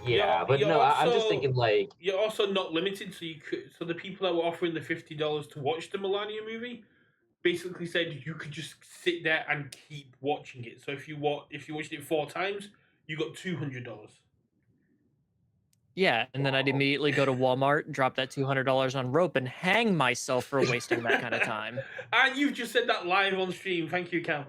Yeah, but no, I'm just thinking like, you're also not limited. So the people that were offering the $50 to watch the Melania movie basically said you could just sit there and keep watching it. So if you watched it 4 times, you got $200. Yeah, and then I'd wow. immediately go to Walmart, drop that $200 on rope, and hang myself for wasting that kind of time. And you've just said that live on stream. Thank you, Cam.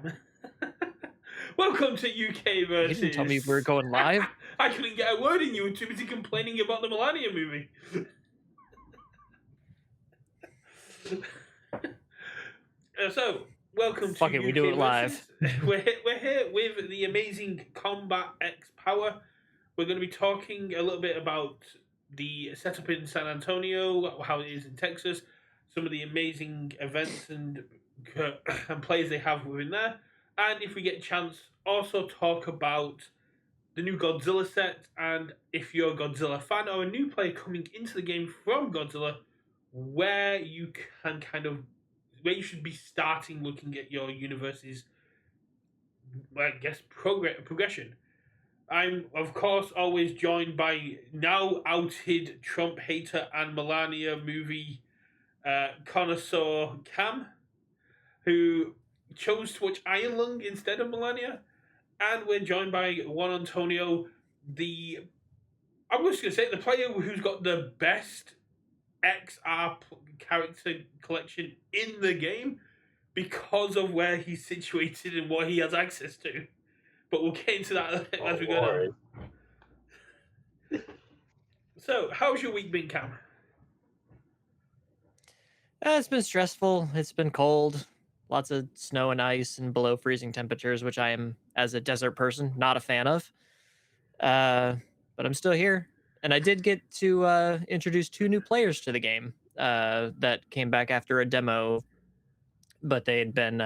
Welcome to UK You didn't tell me we were versus. going live. I couldn't get a word in. You were too busy complaining about the Melania movie. So, welcome Fuck to it, we UK do it live. versus. We're here with the amazing Combat X Power. We're going to be talking a little bit about the setup in San Antonio, how it is in Texas, some of the amazing events and plays they have within there, and if we get a chance, also talk about the new Godzilla set. And if you're a Godzilla fan or a new player coming into the game from Godzilla, where you can kind of where you should be starting looking at your universe's, I guess, progression. I'm, of course, always joined by now outed Trump hater and Melania movie connoisseur Cam, who chose to watch Iron Lung instead of Melania. And we're joined by Juan Antonio, I'm just going to say, the player who's got the best XR character collection in the game because of where he's situated and what he has access to. But we'll get into that as we go down. So, how's your week been, Cam? It's been stressful. It's been cold. Lots of snow and ice and below freezing temperatures, which I am, as a desert person, not a fan of. But I'm still here. And I did get to introduce 2 new players to the game that came back after a demo. But they've been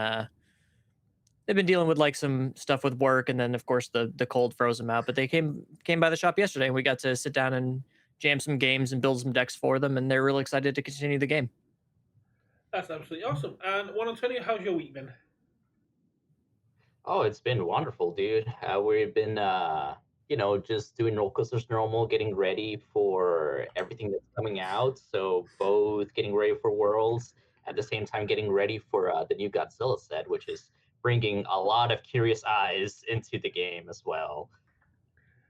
dealing with like some stuff with work, and then of course the cold froze them out. But they came by the shop yesterday, and we got to sit down and jam some games and build some decks for them, and they're really excited to continue the game. That's absolutely awesome. And Juan Antonio, how's your week been? Oh, it's been wonderful, dude. We've been, just doing roller coasters normal, getting ready for everything that's coming out. So both getting ready for Worlds at the same time getting ready for the new Godzilla set, which is bringing a lot of curious eyes into the game as well.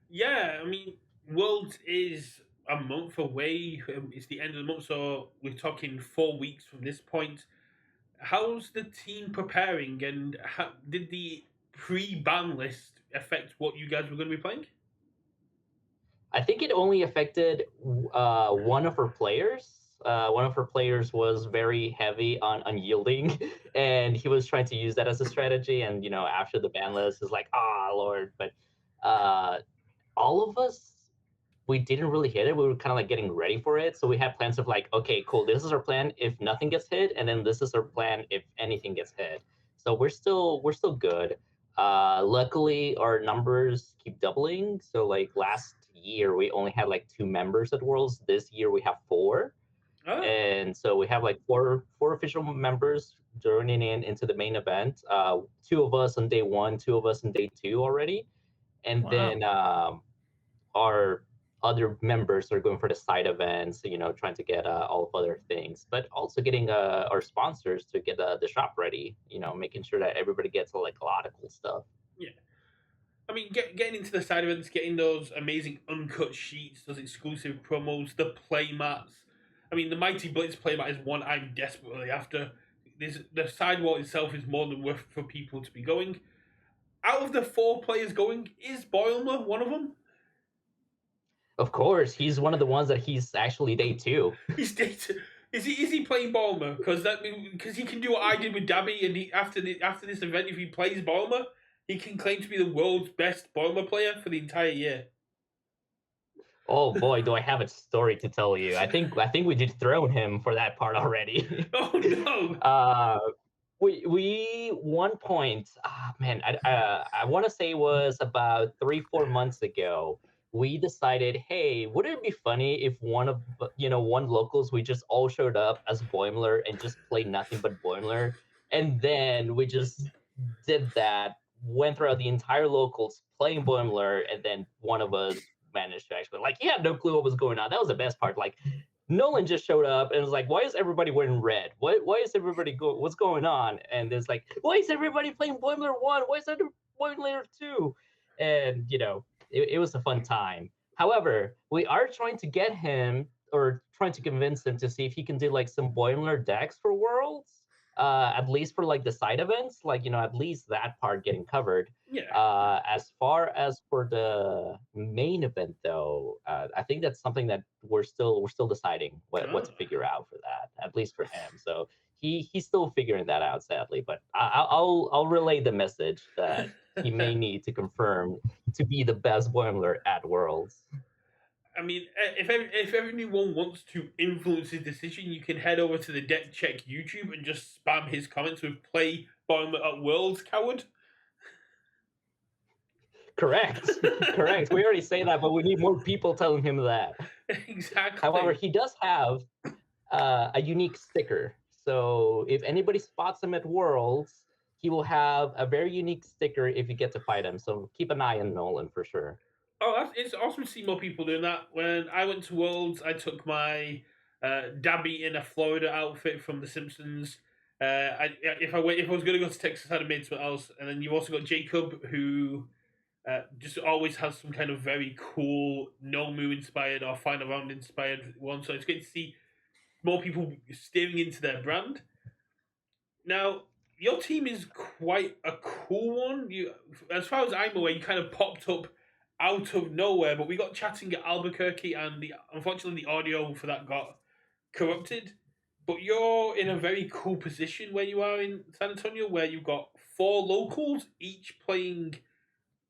Yeah, I mean, Worlds is a month away. It's the end of the month, so we're talking 4 weeks from this point. How's the team preparing, and how, did the pre-ban list affect what you guys were going to be playing? I think it only affected one of her players. One of her players was very heavy on unyielding, and he was trying to use that as a strategy. And after the ban list, is like, ah, Lord. But uh, all of us, we didn't really hit it. We were kind of like getting ready for it. So we had plans of like, okay, cool. This is our plan if nothing gets hit, and then this is our plan if anything gets hit. So we're still good. Luckily, our numbers keep doubling. So like last year, we only had like 2 members at Worlds. This year, we have 4, Oh, and so we have like four official members joining into the main event. 2 of us on day 1, 2 of us on day 2 already, and Wow. then our other members are going for the side events, trying to get all of other things, but also getting our sponsors to get the shop ready, making sure that everybody gets like a lot of cool stuff. yeah. I mean, getting into the side events, getting those amazing uncut sheets, those exclusive promos, the play mats. I mean, the Mighty Blitz playmat is one I'm desperately after. The sidewall itself is more than worth for people to be going. Out of the 4 players going, is Boilmer one of them? Of course, he's one of the ones that he's actually day 2. He's data. Is he playing Boilmer? Because he can do what I did with Dabby, and after this event, if he plays Boilmer, he can claim to be the world's best Boilmer player for the entire year. Oh boy, do I have a story to tell you. I think we did throw him for that part already. Oh no! uh we one point, man, I want to say it was about 3 4 months ago. We decided, hey, wouldn't it be funny if one locals, we just all showed up as Boimler and just played nothing but Boimler, and then we just did that, went throughout the entire locals playing Boimler, and then one of us managed to actually like he had no clue what was going on. That was the best part. Like Nolan just showed up and was like, "Why is everybody wearing red? Why is everybody what's going on?" And it's like, "Why is everybody playing Boimler 1? Why is there Boimler 2?" And it was a fun time. However, we are trying to get him or trying to convince him to see if he can do like some Boimler decks for Worlds, at least for like the side events, like at least that part getting covered. Yeah. As far as for the main event, though, I think that's something that we're still deciding what Ah. to figure out for that. At least for him, so he's still figuring that out, sadly. But I'll relay the message that he may need to confirm to be the best Boimler at Worlds. I mean, if anyone wants to influence his decision, you can head over to the Deck Check YouTube and just spam his comments with "Play Boimler at Worlds, coward." Correct, correct. We already say that, but we need more people telling him that. However, Exactly. he does have a unique sticker. So if anybody spots him at Worlds, he will have a very unique sticker if you get to fight him. So keep an eye on Nolan for sure. Oh, it's awesome to see more people doing that. When I went to Worlds, I took my Dabby in a Florida outfit from The Simpsons. If I was going to go to Texas, I'd have made something else. And then you've also got Jacob, who just always has some kind of very cool Nomu inspired or Final Round inspired one. So it's great to see more people steering into their brand. Now, your team is quite a cool one. You, as far as I'm aware, you kind of popped up out of nowhere. But we got chatting at Albuquerque, and unfortunately the audio for that got corrupted. But you're in a very cool position where you are in San Antonio, where you've got four locals, each playing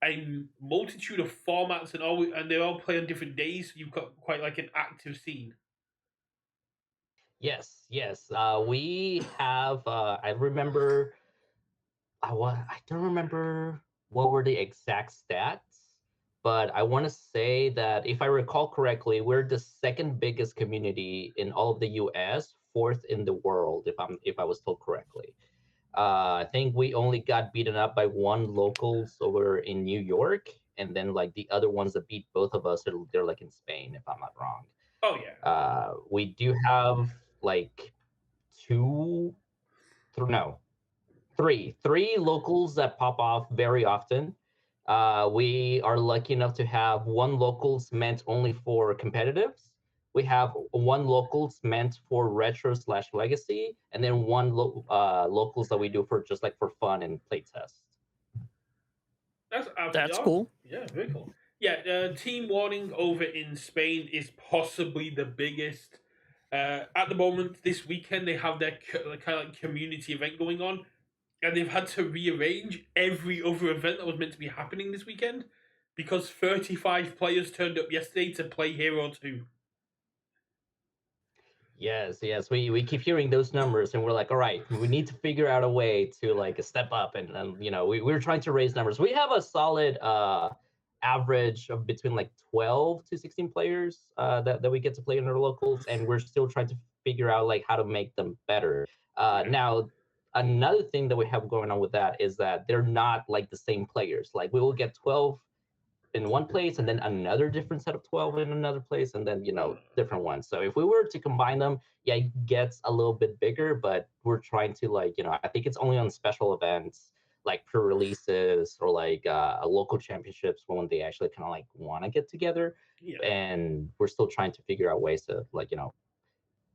a multitude of formats, and they all play on different days. So you've got quite like an active scene. Yes, yes. We have. I remember. I don't remember what were the exact stats, but I want to say that if I recall correctly, we're the second biggest community in all of the U.S., fourth in the world, if I was told correctly. I think we only got beaten up by one locals over in New York, and then like the other ones that beat both of us, they're like in Spain, if I'm not wrong. Oh yeah, We do have like two, no, three locals that pop off very often. We are lucky enough to have one locals meant only for competitives. We have one locals meant for retro slash legacy, and then one locals that we do for just like for fun and play test. that's absolutely That's awesome. cool. Yeah, very cool. Yeah, Team Warning over in Spain is possibly the biggest. At the moment, this weekend they have their kind of like community event going on, and they've had to rearrange every other event that was meant to be happening this weekend because 35 players turned up yesterday to play Hero 2. Yes, yes, we keep hearing those numbers, and we're like, all right, we need to figure out a way to like step up, and we're trying to raise numbers. We have a solid average of between like 12 to 16 players that we get to play in our locals, and we're still trying to figure out like how to make them better. Yeah. Now, another thing that we have going on with that is that they're not like the same players. Like we will get 12 in one place and then another different set of 12 in another place and then different ones. So if we were to combine them, yeah, it gets a little bit bigger, but we're trying to like I think it's only on special events like pre-releases or like local championships when they actually kind of like want to get together. Yeah. And we're still trying to figure out ways to like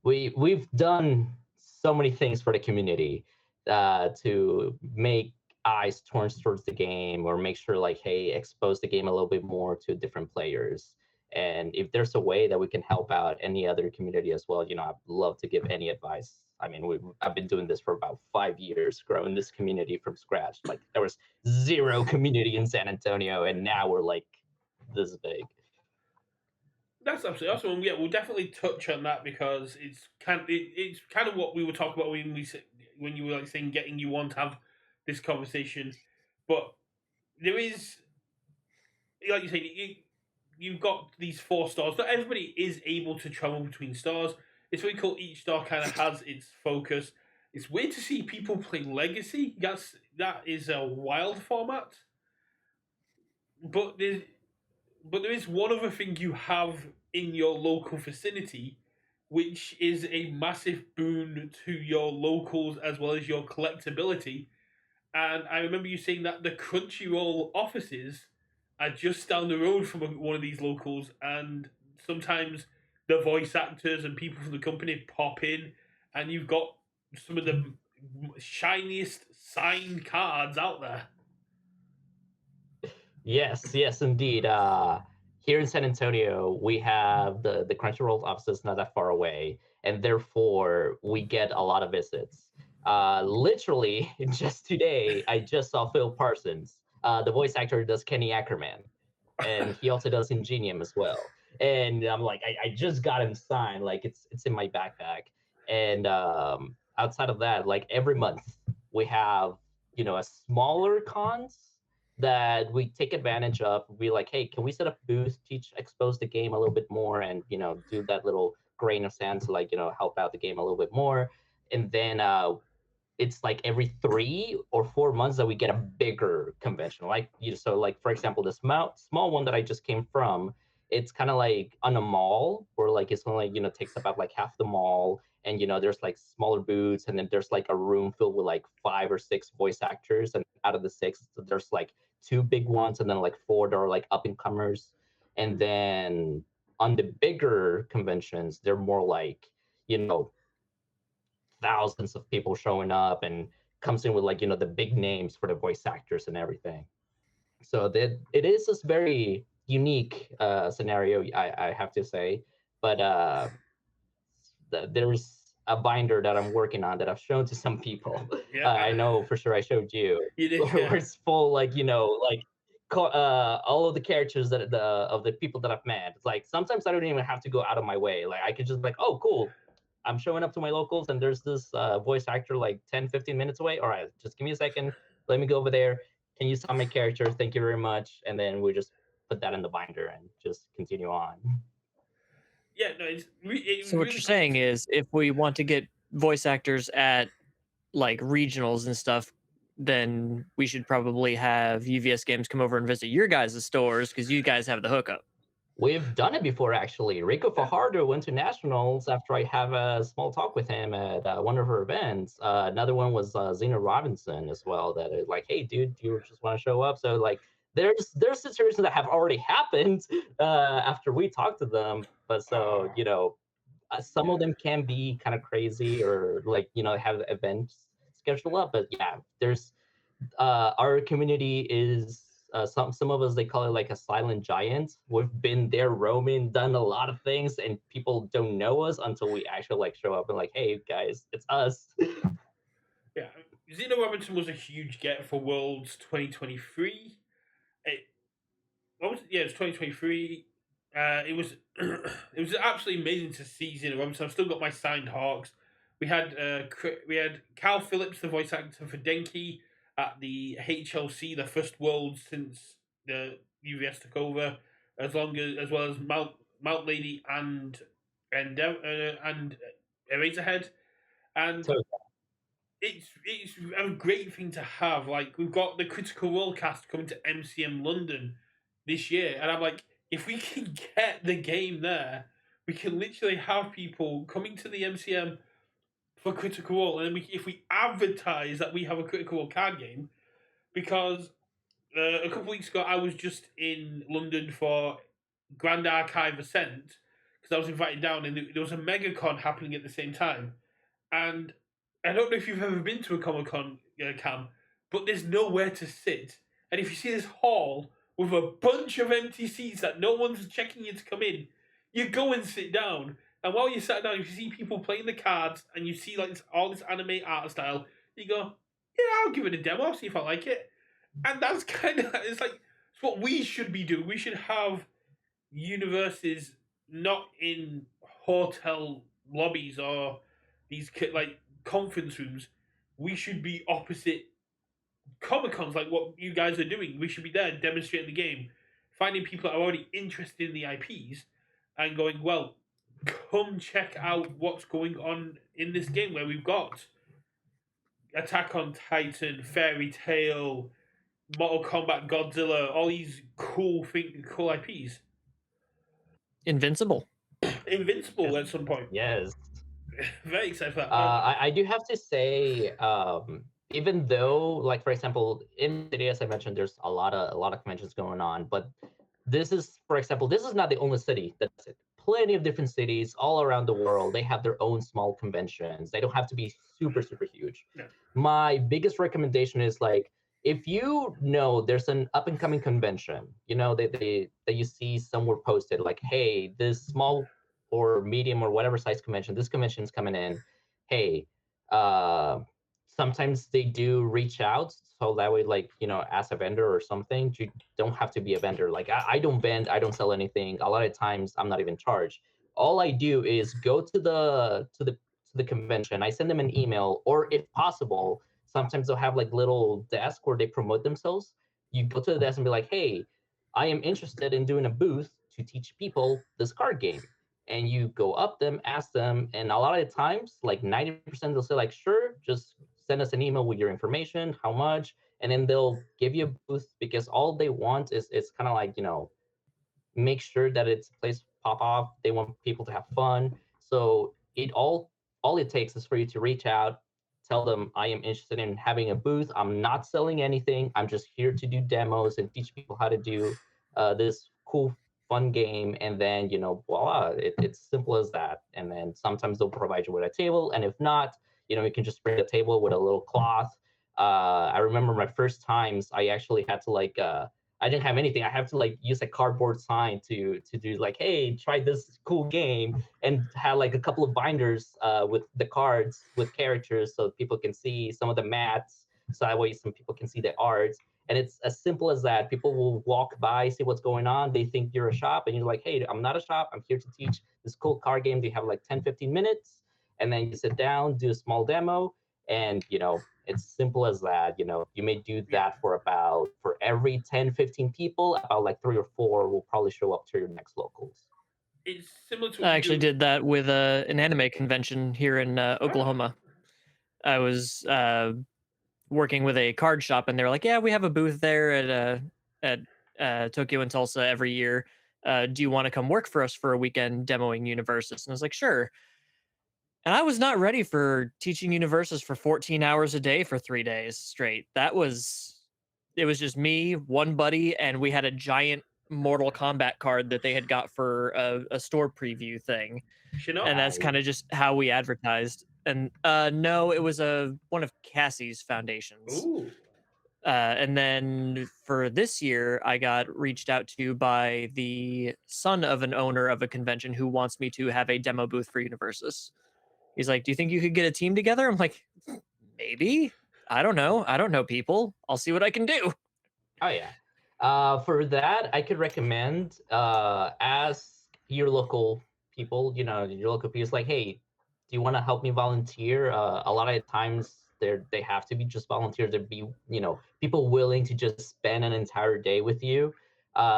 we've done so many things for the community to make eyes turns towards the game or make sure like hey expose the game a little bit more to different players. And if there's a way that we can help out any other community as well, I'd love to give any advice. I mean, I've been doing this for about 5 years, growing this community from scratch. Like there was zero community in San Antonio, and now we're like this big. That's absolutely awesome. And yeah, we'll definitely touch on that because it's kind of what we were talking about when you were like saying getting you on to have this conversation. But there is, like you said, you've got these four stars. Not everybody is able to travel between stars. It's really cool. Each star kind of has its focus. It's weird to see people play Legacy. That is a wild format. But but there is one other thing you have in your local vicinity, which is a massive boon to your locals as well as your collectability. And I remember you saying that the Crunchyroll offices are just down the road from one of these locals, and sometimes the voice actors and people from the company pop in, and you've got some of the shiniest signed cards out there. Yes, yes, indeed. Here in San Antonio, we have the Crunchyroll offices not that far away, and therefore we get a lot of visits. Literally, just today, I just saw Phil Parsons, the voice actor who does Kenny Ackerman, and he also does Ingenium as well. And I'm like, I just got him signed, like it's in my backpack. And outside of that, like every month we have a smaller cons that we take advantage of. We like, hey, can we set up booth, teach, expose the game a little bit more, and do that little grain of sand to like help out the game a little bit more. And then it's like every 3 or 4 months that we get a bigger convention. Like so like for example, this small one that I just came from, it's kind of like on a mall where like it's only takes about like half the mall, and there's like smaller booths, and then there's like a room filled with like 5 or 6 voice actors, and out of the 6, there's like 2 big ones, and then like 4 that are like up and comers. And then on the bigger conventions, they're more like you know thousands of people showing up, and comes in with like the big names for the voice actors and everything. So that it is this very unique scenario, I have to say. But there's a binder that I'm working on that I've shown to some people. Yeah, I know for sure I showed you, you did. where Yeah, it's full like like all of the characters that of the people that I've met. It's like sometimes I don't even have to go out of my way. Like I could just like, oh cool, I'm showing up to my locals, and there's this voice actor like 10-15 minutes away. All right, just give me a second. Let me go over there. Can you sign my character? Thank you very much. And then we just put that in the binder and just continue on. yeah. No, it So was what really you're great. saying is, if we want to get voice actors at like regionals and stuff, then we should probably have UVS Games come over and visit your guys' stores because you guys have the hookup. We've done it before, actually. Rico Yeah, Fajardo went to nationals after I have a small talk with him at one of her events. Another one was Zena Robinson as well. That is like, hey, dude, do you just want to show up? So like, there's situations that have already happened after we talked to them. But so some of them can be kind of crazy, or like have events scheduled up. But yeah, there's our community is some of us, they call it like a silent giant. We've been there roaming, done a lot of things, and people don't know us until we actually like show up and like, hey guys, it's us. yeah. Zeno Robinson was a huge get for Worlds 2023. It, what was it? Yeah, it was 2023. It was it was absolutely amazing to see Zeno Robinson. I've still got my signed Hawks. We had Cal Phillips, the voice actor for Denki, at the HLC, the first World since the UVS took over, as well as Mount Lady and Eraserhead, and So it's a great thing to have. Like we've got the Critical Role cast coming to MCM London this year, and I'm like, if we can get the game there, we can literally have people coming to the MCM for Critical Role, and then if we advertise that we have a Critical Role card game, because a couple weeks ago I was just in London for Grand Archive Ascent because I was invited down, and there was a MegaCon happening at the same time, and I don't know if you've ever been to a Comic Con, Cam, but there's nowhere to sit. And if you see this hall with a bunch of empty seats that no one's checking you to come in, you go and sit down. And while you sat down, if you see people playing the cards and you see like all this anime art style, you go, yeah, I'll give it a demo, I'll see if I like it. And that's kind of, it's what we should be doing. We should have universes not in hotel lobbies or these like conference rooms. We should be opposite Comic Cons, like what you guys are doing. We should be there demonstrating the game, finding people that are already interested in the IPs, and going, well, come check out what's going on in this game where we've got Attack on Titan, Fairy Tail, Mortal Kombat, Godzilla, all these cool IPs. Invincible. Invincible Yes. at some point. Yes. Very excited for that. I do have to say, even though, like for example, in the city, as I mentioned, there's a lot of conventions going on, but this is, for example, this is not the only city that's it. Plenty of different cities all around the world. They have their own small conventions. They don't have to be super, super huge. Yeah. My biggest recommendation is like if you know there's an up and coming convention, that you see somewhere posted like, hey, this small or medium or whatever size convention, this convention is coming in. Hey, uh, sometimes they do reach out so that way, like as a vendor or something, you don't have to be a vendor. Like I don't vend, I don't sell anything. A lot of times I'm not even charged. All I do is go to the convention. I send them an email, or if possible, sometimes they'll have like little desk where they promote themselves. You go to the desk and be like, hey, I am interested in doing a booth to teach people this card game. And you go up them, ask them, and a lot of the times, like 90%, they'll say like, sure, just send us an email with your information, how much, and then they'll give you a booth because all they want is it's kind of like make sure that it's a place to pop off. They want people to have fun. So all it takes is for you to reach out, tell them I am interested in having a booth. I'm not selling anything. I'm just here to do demos and teach people how to do this cool fun game. And then voila, it's simple as that. And then sometimes they'll provide you with a table, and if not, you can just bring a table with a little cloth. I remember my first times I actually had to like I didn't have anything. I have to like use a cardboard sign to do like, hey, try this cool game, and had like a couple of binders with the cards with characters so people can see some of the mats. So that way some people can see the arts. And it's as simple as that. People will walk by, see what's going on. They think you're a shop, and you're like, hey, I'm not a shop. I'm here to teach this cool card game. Do you have like 10, 15 minutes? And then you sit down, do a small demo, and it's simple as that. You may do Yeah. that for every 10, 15 people, about like 3 or 4 will probably show up to your next locals. It's similar to I what you actually do. did that with an anime convention here in Oklahoma. I was working with a card shop, and they were like, "Yeah, we have a booth there at Tokyo and Tulsa every year. Do you want to come work for us for a weekend demoing Universus?" And I was like, "Sure." And I was not ready for teaching Universus for 14 hours a day for 3 days straight. It was just me, one buddy, and we had a giant Mortal Kombat card that they had got for a store preview thing. And Shinnok? that's kind of just how we advertised. And no, it was one of Cassie's foundations. Ooh. And then for this year, I got reached out to by the son of an owner of a convention who wants me to have a demo booth for Universus. He's like, "Do you think you could get a team together?" I'm like, "Maybe. I don't know. I don't know people. I'll see what I can do." Oh yeah. For that, I could recommend ask your local people. Your local people is like, hey, do you want to help me volunteer? A lot of times they have to be just volunteers. There be people willing to just spend an entire day with you.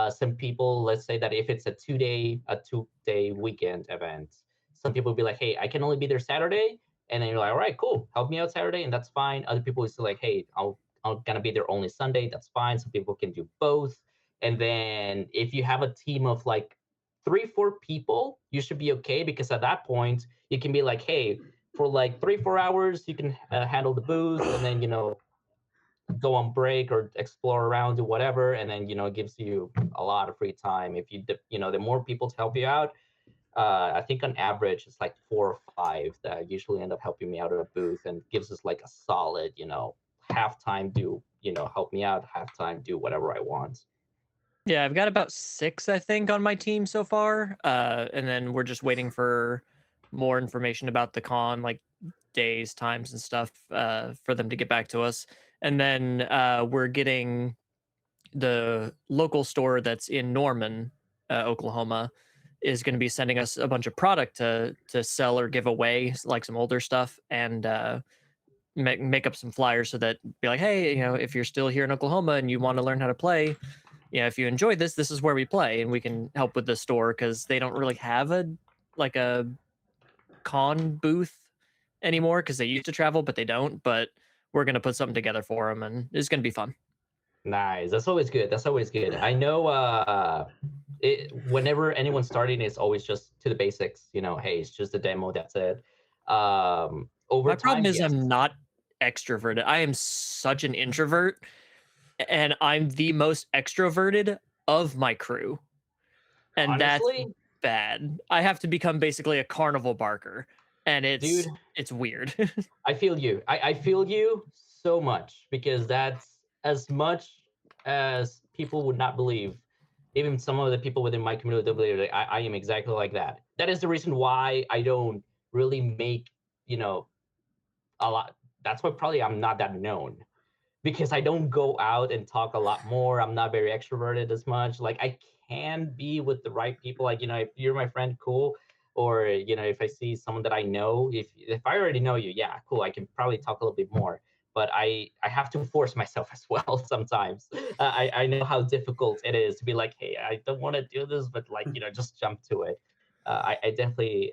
Some people, let's say that if it's a 2-day weekend event, some people will be like, hey, I can only be there Saturday. And then you're like, all right, cool, help me out Saturday, and that's fine. Other people will say like, hey, I'm gonna be there only Sunday. That's fine. Some people can do both. And then if you have a team of like 3, 4 people, you should be okay because at that point you can be like, hey, for like 3, 4 hours you can handle the booth, and then go on break or explore around, do whatever, and then it gives you a lot of free time. If the more people to help you out, I think on average it's like 4 or 5 that usually end up helping me out at a booth and gives us like a solid, half time do, help me out, half time do whatever I want. Yeah, I've got about 6, I think, on my team so far. And then we're just waiting for more information about the con, like days, times, and stuff, for them to get back to us. And then we're getting the local store that's in Norman, Oklahoma, is going to be sending us a bunch of product to sell or give away, like some older stuff, and make up some flyers so that be like, hey, if you're still here in Oklahoma and you want to learn how to play, if you enjoy this is where we play, and we can help with the store because they don't really have a con booth anymore because they used to travel, but they don't. But we're gonna put something together for them, and it's gonna be fun. Nice. That's always good. That's always good. I know whenever anyone's starting, it's always just to the basics. Hey, it's just a demo. That's it. Over My problem time, is yes. I'm not extroverted. I am such an introvert, and I'm the most extroverted of my crew, and that's Honestly, bad. I have to become basically a carnival barker, and dude, it's weird. I feel you. I feel you so much because that's as much as people would not believe. Even some of the people within my community don't believe it. I am exactly like that. That is the reason why I don't really make, you know, a lot. That's why probably I'm not that known because I don't go out and talk a lot more. I'm not very extroverted as much. Like I can be with the right people. Like if you're my friend, cool. Or if I see someone that I know, if I already know you, yeah, cool. I can probably talk a little bit more. But I have to force myself as well sometimes. I know how difficult it is to be like, hey, I don't want to do this, but like just jump to it. I definitely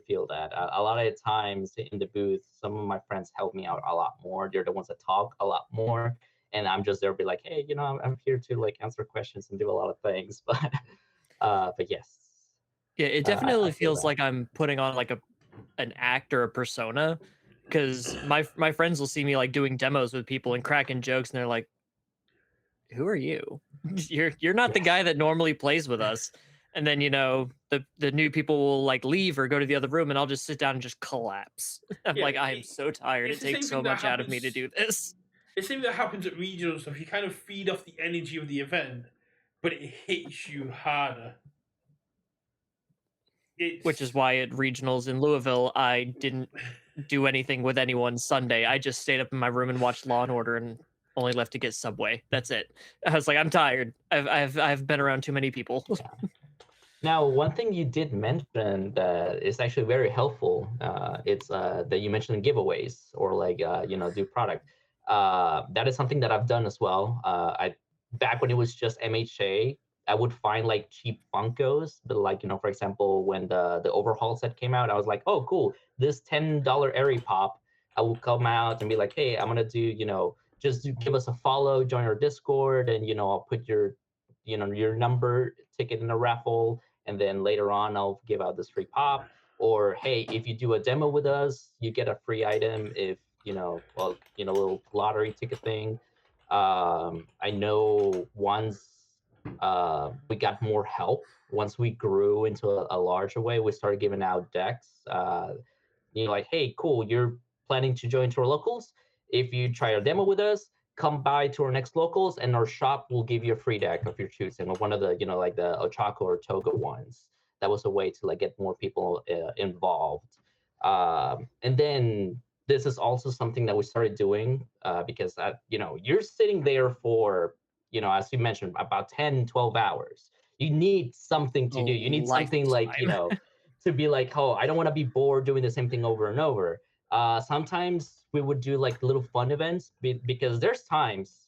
feel that a lot of the times in the booth, some of my friends help me out a lot more. They're the ones that talk a lot more, and I'm just there, be like, hey, I'm here to like answer questions and do a lot of things. But yes, Yeah, it I definitely feel feels that. like I'm putting on like an act or a persona, because my friends will see me like doing demos with people and cracking jokes, and they're like, "Who are you? You're not the guy Yes. that normally plays with us." And then the new people will like leave or go to the other room, and I'll just sit down and just collapse. I'm Yeah, like, I am so tired. it's It the same takes thing so that much out of me happens. to do this. It's the same that happens at regional stuff. You kind of feed off the energy of the event, but it hits you harder. Which is It's why at regionals in Louisville, I didn't do anything with anyone Sunday. I just stayed up in my room and watched Law and Order and only left to get Subway. That's it. I was like, I'm tired. I've been around too many people. Now, one thing you did mention that is actually very helpful, it's that you mentioned giveaways or like do product. That is something that I've done as well. I back when it was just MHA, I would find like cheap Funkos, but like for example, when the overhaul set came out, I was like, oh, cool, this $10 Airy Pop. I will come out and be like, hey, I'm gonna do just give us a follow, join our Discord, and I'll put your number ticket in a raffle, and then later on I'll give out this free pop. Or hey, if you do a demo with us, you get a free item. If little lottery ticket thing. I know once we got more help, once we grew into a larger way, we started giving out decks. Like, hey, cool, you're planning to join to our locals. If you try a demo with us, come by to our next locals, and our shop will give you a free deck of your choosing, or one of the like the Ochako or Toga ones. That was a way to like get more people involved. And then this is also something that we started doing because you're sitting there for as you mentioned, about 10-12 hours. You need something A to do. You need something like lifetime. to be like, oh, I don't want to be bored doing the same thing over and over. Sometimes we would do like little fun events because there's times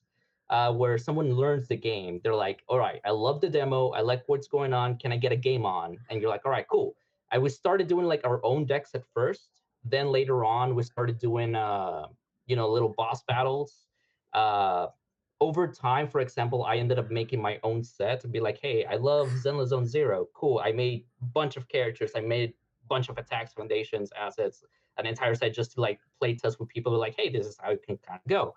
where someone learns the game. They're like, all right, I love the demo. I like what's going on. Can I get a game on? And you're like, all right, cool. We started doing like our own decks at first. Then later on, we started doing, little boss battles. Uh, Over time, for example, I ended up making my own set to be like, hey, I love Zenless Zone Zero. Cool. I made a bunch of characters. I made a bunch of attacks, foundations, assets, an entire set just to like play test with people who are like, hey, this is how it can kind of go.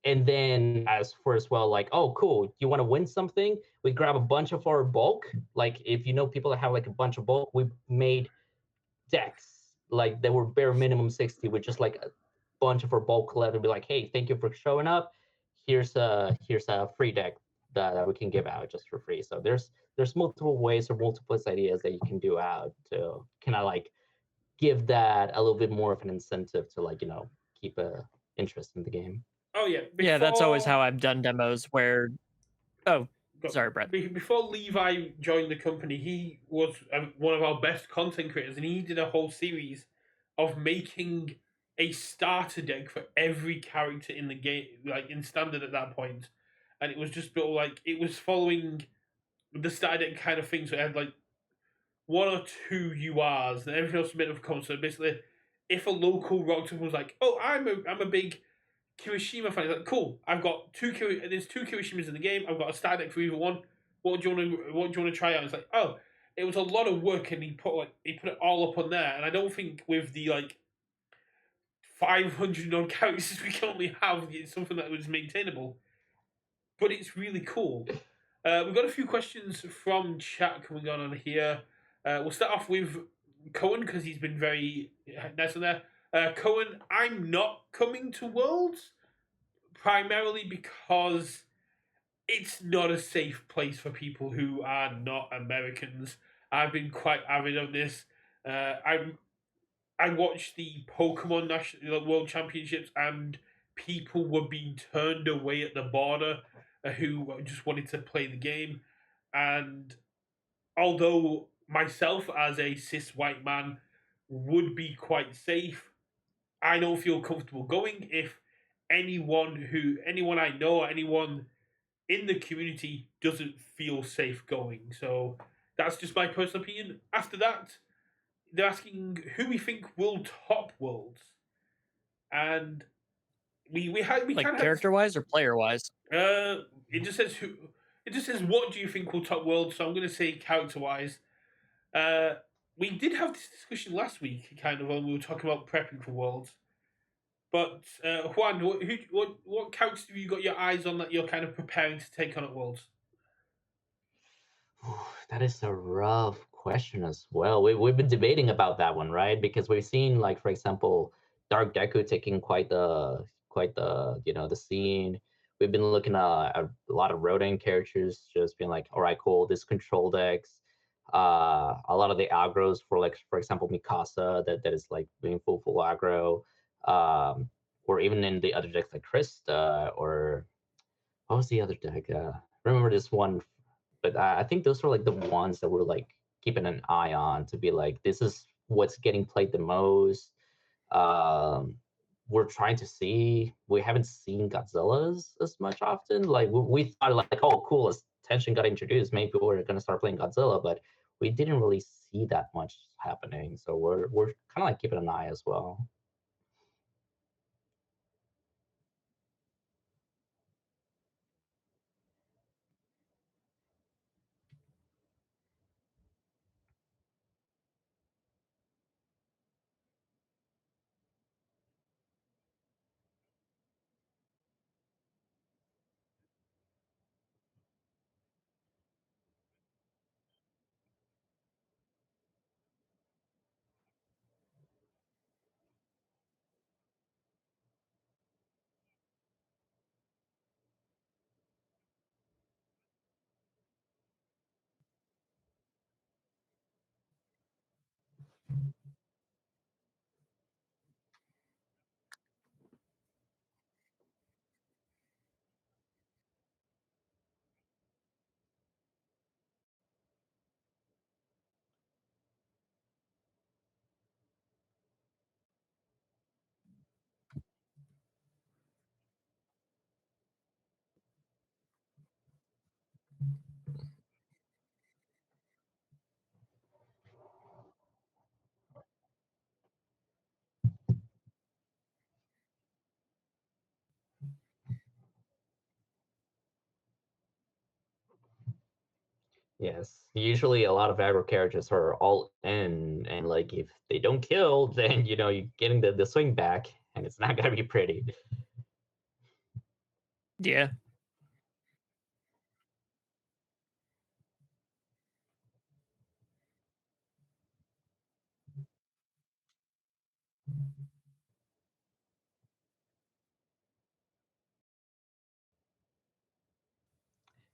And then as for as well, like, oh, cool. You want to win something? We grab a bunch of our bulk. Like if people that have like a bunch of bulk, we made decks like they were bare minimum 60 with just like a bunch of our bulk left and be like, hey, thank you for showing up. Here's a free deck that we can give out just for free. So there's multiple ways or multiple ideas that you can do out to kind of like give that a little bit more of an incentive to like keep a interest in the game. oh yeah. Yeah, that's always how I've done demos where oh, sorry, Brett. Before Levi joined the company, he was one of our best content creators, and he did a whole series of making a starter deck for every character in the game, like in standard at that point. And it was just built like it was following the starter deck kind of thing. So it had like one or two URs, and everything else was made of comments. So basically, if a local rock was like, "Oh, I'm a big Kirishima fan is like, cool. I've got there's two Kirishimas in the game. I've got a star deck for either one. What do you want to try out? It's like, oh, it was a lot of work, and he put it all up on there. And I don't think with the 500 odd characters we currently have, it's something that was maintainable. But it's really cool. We've got a few questions from chat coming on here. We'll start off with Cohen because he's been very nice on there. Cohen, I'm not coming to Worlds primarily because it's not a safe place for people who are not Americans. I've been quite avid of this. I watched the Pokemon National World Championships, and people were being turned away at the border who just wanted to play the game. And although myself, as a cis white man, would be quite safe, I don't feel comfortable going if anyone I know, anyone in the community doesn't feel safe going. So that's just my personal opinion. After that, they're asking who we think will top Worlds, and we had we Like kind of character wise or player wise? it just says who. It just says what do you think will top Worlds. So I'm going to say character wise. Uh, we did have this discussion last week, kind of when we were talking about prepping for Worlds. But Juan, what characters have you got your eyes on that you're kind of preparing to take on at Worlds? That is a rough question as well. We've been debating about that one, right? Because we've seen, like, for example, Dark Deku taking quite the the scene. We've been looking at a lot of Rodan characters just being like, all right, cool, this control decks. A lot of the aggros for, like, for example, Mikasa that is like being full aggro. Or even in the other decks like Krista, or what was the other deck? Remember this one, but I think those were like the ones that we're like keeping an eye on to be like, this is what's getting played the most. Um, we're trying to see. We haven't seen Godzilla's as much often. Like we thought, like, oh, cool, as tension got introduced, maybe we're gonna start playing Godzilla, but we didn't really see that much happening. So we're kind of like keeping an eye as well. Yes, usually a lot of aggro characters are all in, and like if they don't kill, then you're getting the swing back, and it's not gonna be pretty. Yeah.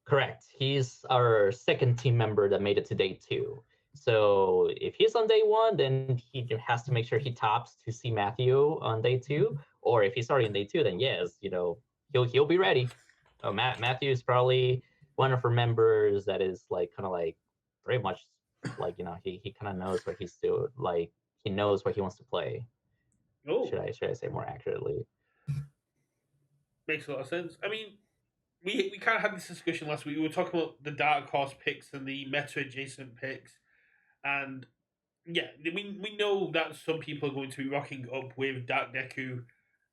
Correct. He's our second team member that made it to day two. So if he's on day one, then he has to make sure he tops to see Matthew on day two. Or if he's already in day two, then yes, he'll be ready. Matthew is probably one of our members that is like kind of like very much like he kind of knows what he's doing. Like he knows what he wants to play. Oh, Should I say more accurately? makes a lot of sense. I mean, we kind of had this discussion last week. We were talking about the dark horse picks and the meta adjacent picks, and yeah, we know that some people are going to be rocking up with Dark Deku.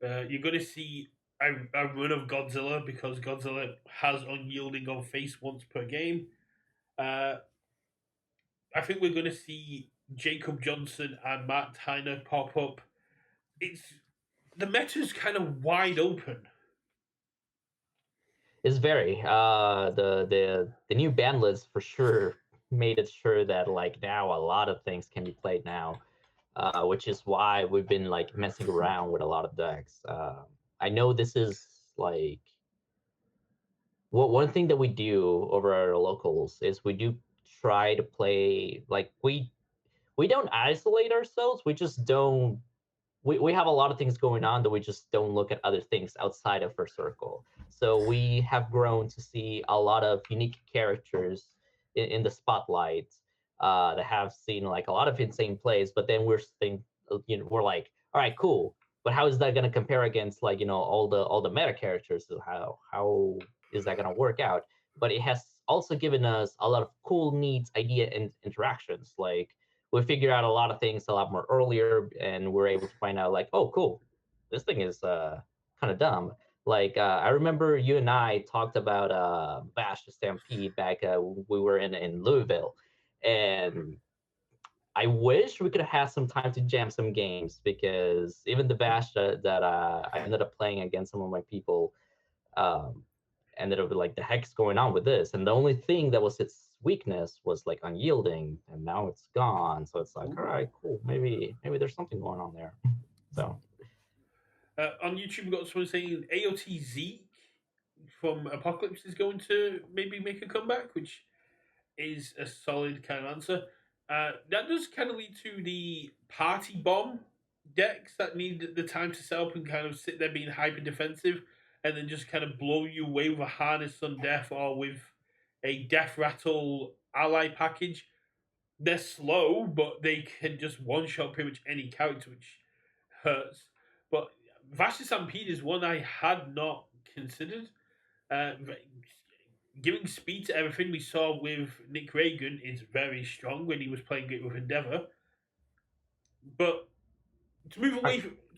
You're going to see a run of Godzilla because Godzilla has unyielding on face once per game. Uh, I think we're going to see Jacob Johnson and Matt Tyner pop up. It's the meta's kind of wide open. It's very the new ban list for sure made it sure that like now a lot of things can be played now, which is why we've been like messing around with a lot of decks. I know this is like what one thing that we do over our locals is we do try to play like we don't isolate ourselves. We just don't we have a lot of things going on that we just don't look at other things outside of our circle. So we have grown to see a lot of unique characters in the spotlight that have seen like a lot of insane plays, but then we're like, all right, cool. But how is that going to compare against like all the meta characters? So how is that going to work out? But it has also given us a lot of cool, neat idea and interactions. Like we figure out a lot of things a lot more earlier, and we're able to find out like, oh, cool, this thing is kind of dumb. Like I remember you and I talked about Bash the Stampede back we were in Louisville, and I wish we could have had some time to jam some games because even the Bash that I ended up playing against some of my people um, ended up with like the heck's going on with this, and the only thing that was its weakness was like unyielding, and now it's gone. So it's like, all right, cool, maybe there's something going on there. So On YouTube, we got someone saying AOT Zeke from Apocalypse is going to maybe make a comeback, which is a solid kind of answer. That does kind of lead to the party bomb decks that need the time to set up and kind of sit there being hyper defensive and then just kind of blow you away with a harness on death or with a death rattle ally package. They're slow, but they can just one shot pretty much any character, which hurts. But Vashti Stampede is one I had not considered. Uh, Giving speed to everything we saw with Nick Reagan is very strong when he was playing it with Endeavor. But to move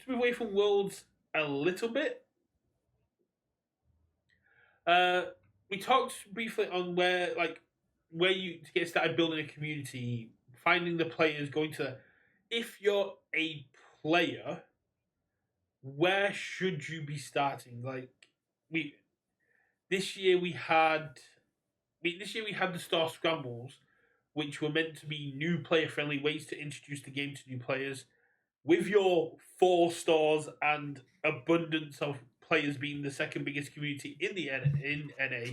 away from Worlds a little bit, uh, we talked briefly on where you to get started building a community, finding the players, going to. If you're a player, where should you be starting? Like we this year we had this year we had the Star Scrambles, which were meant to be new player friendly ways to introduce the game to new players. With your 4 stars and abundance of players being the second biggest community in in NA,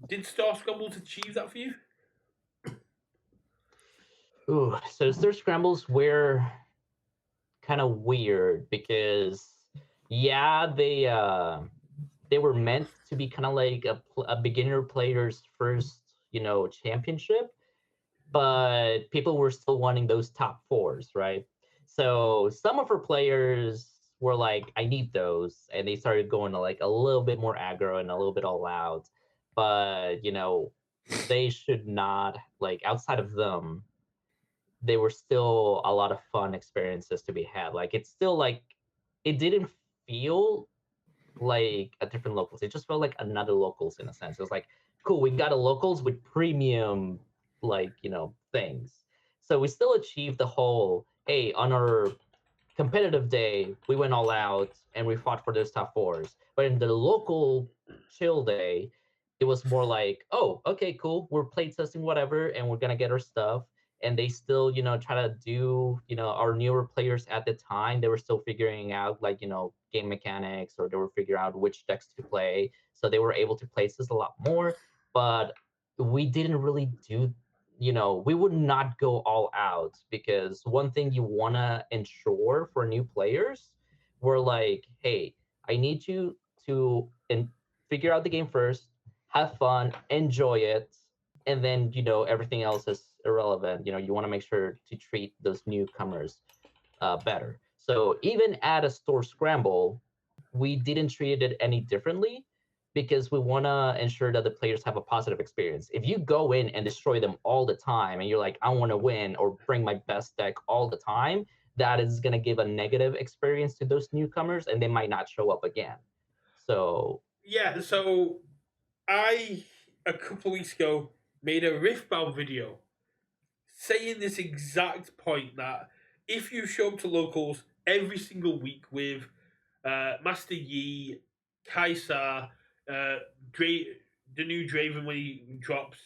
did Star Scrambles achieve that for you? ooh, so Stir Scrambles were kind of weird because yeah, they were meant to be kind of like a beginner player's first championship, but people were still wanting those top fours, right? So some of our players were like, I need those. And they started going to like a little bit more aggro and a little bit all out. But, they should not, like, outside of them, they were still a lot of fun experiences to be had. Like, it's still like, it didn't feel like a different locals. It just felt like another locals in a sense. It was like, cool, we got a locals with premium, like, things. So we still achieved the whole, hey, on our competitive day, we went all out and we fought for those top fours. But in the local chill day, it was more like, oh, okay, cool. We're play testing whatever, and we're gonna get our stuff. And they still, try to do, our newer players at the time, they were still figuring out like, game mechanics, or they were figuring out which decks to play. So they were able to place this a lot more. But we didn't really do we would not go all out because one thing you want to ensure for new players, we're like, hey, I need you to figure out the game first, have fun, enjoy it, and then everything else is irrelevant. You want to make sure to treat those newcomers better. So even at a store scramble, we didn't treat it any differently because we want to ensure that the players have a positive experience. If you go in and destroy them all the time and you're like, I want to win or bring my best deck all the time, that is going to give a negative experience to those newcomers and they might not show up again. So Yeah, so I a couple of weeks ago made a Riftbound video saying this exact point that if you show up to locals every single week with Master Yi, Kaisa, Dra- the new Draven when he drops,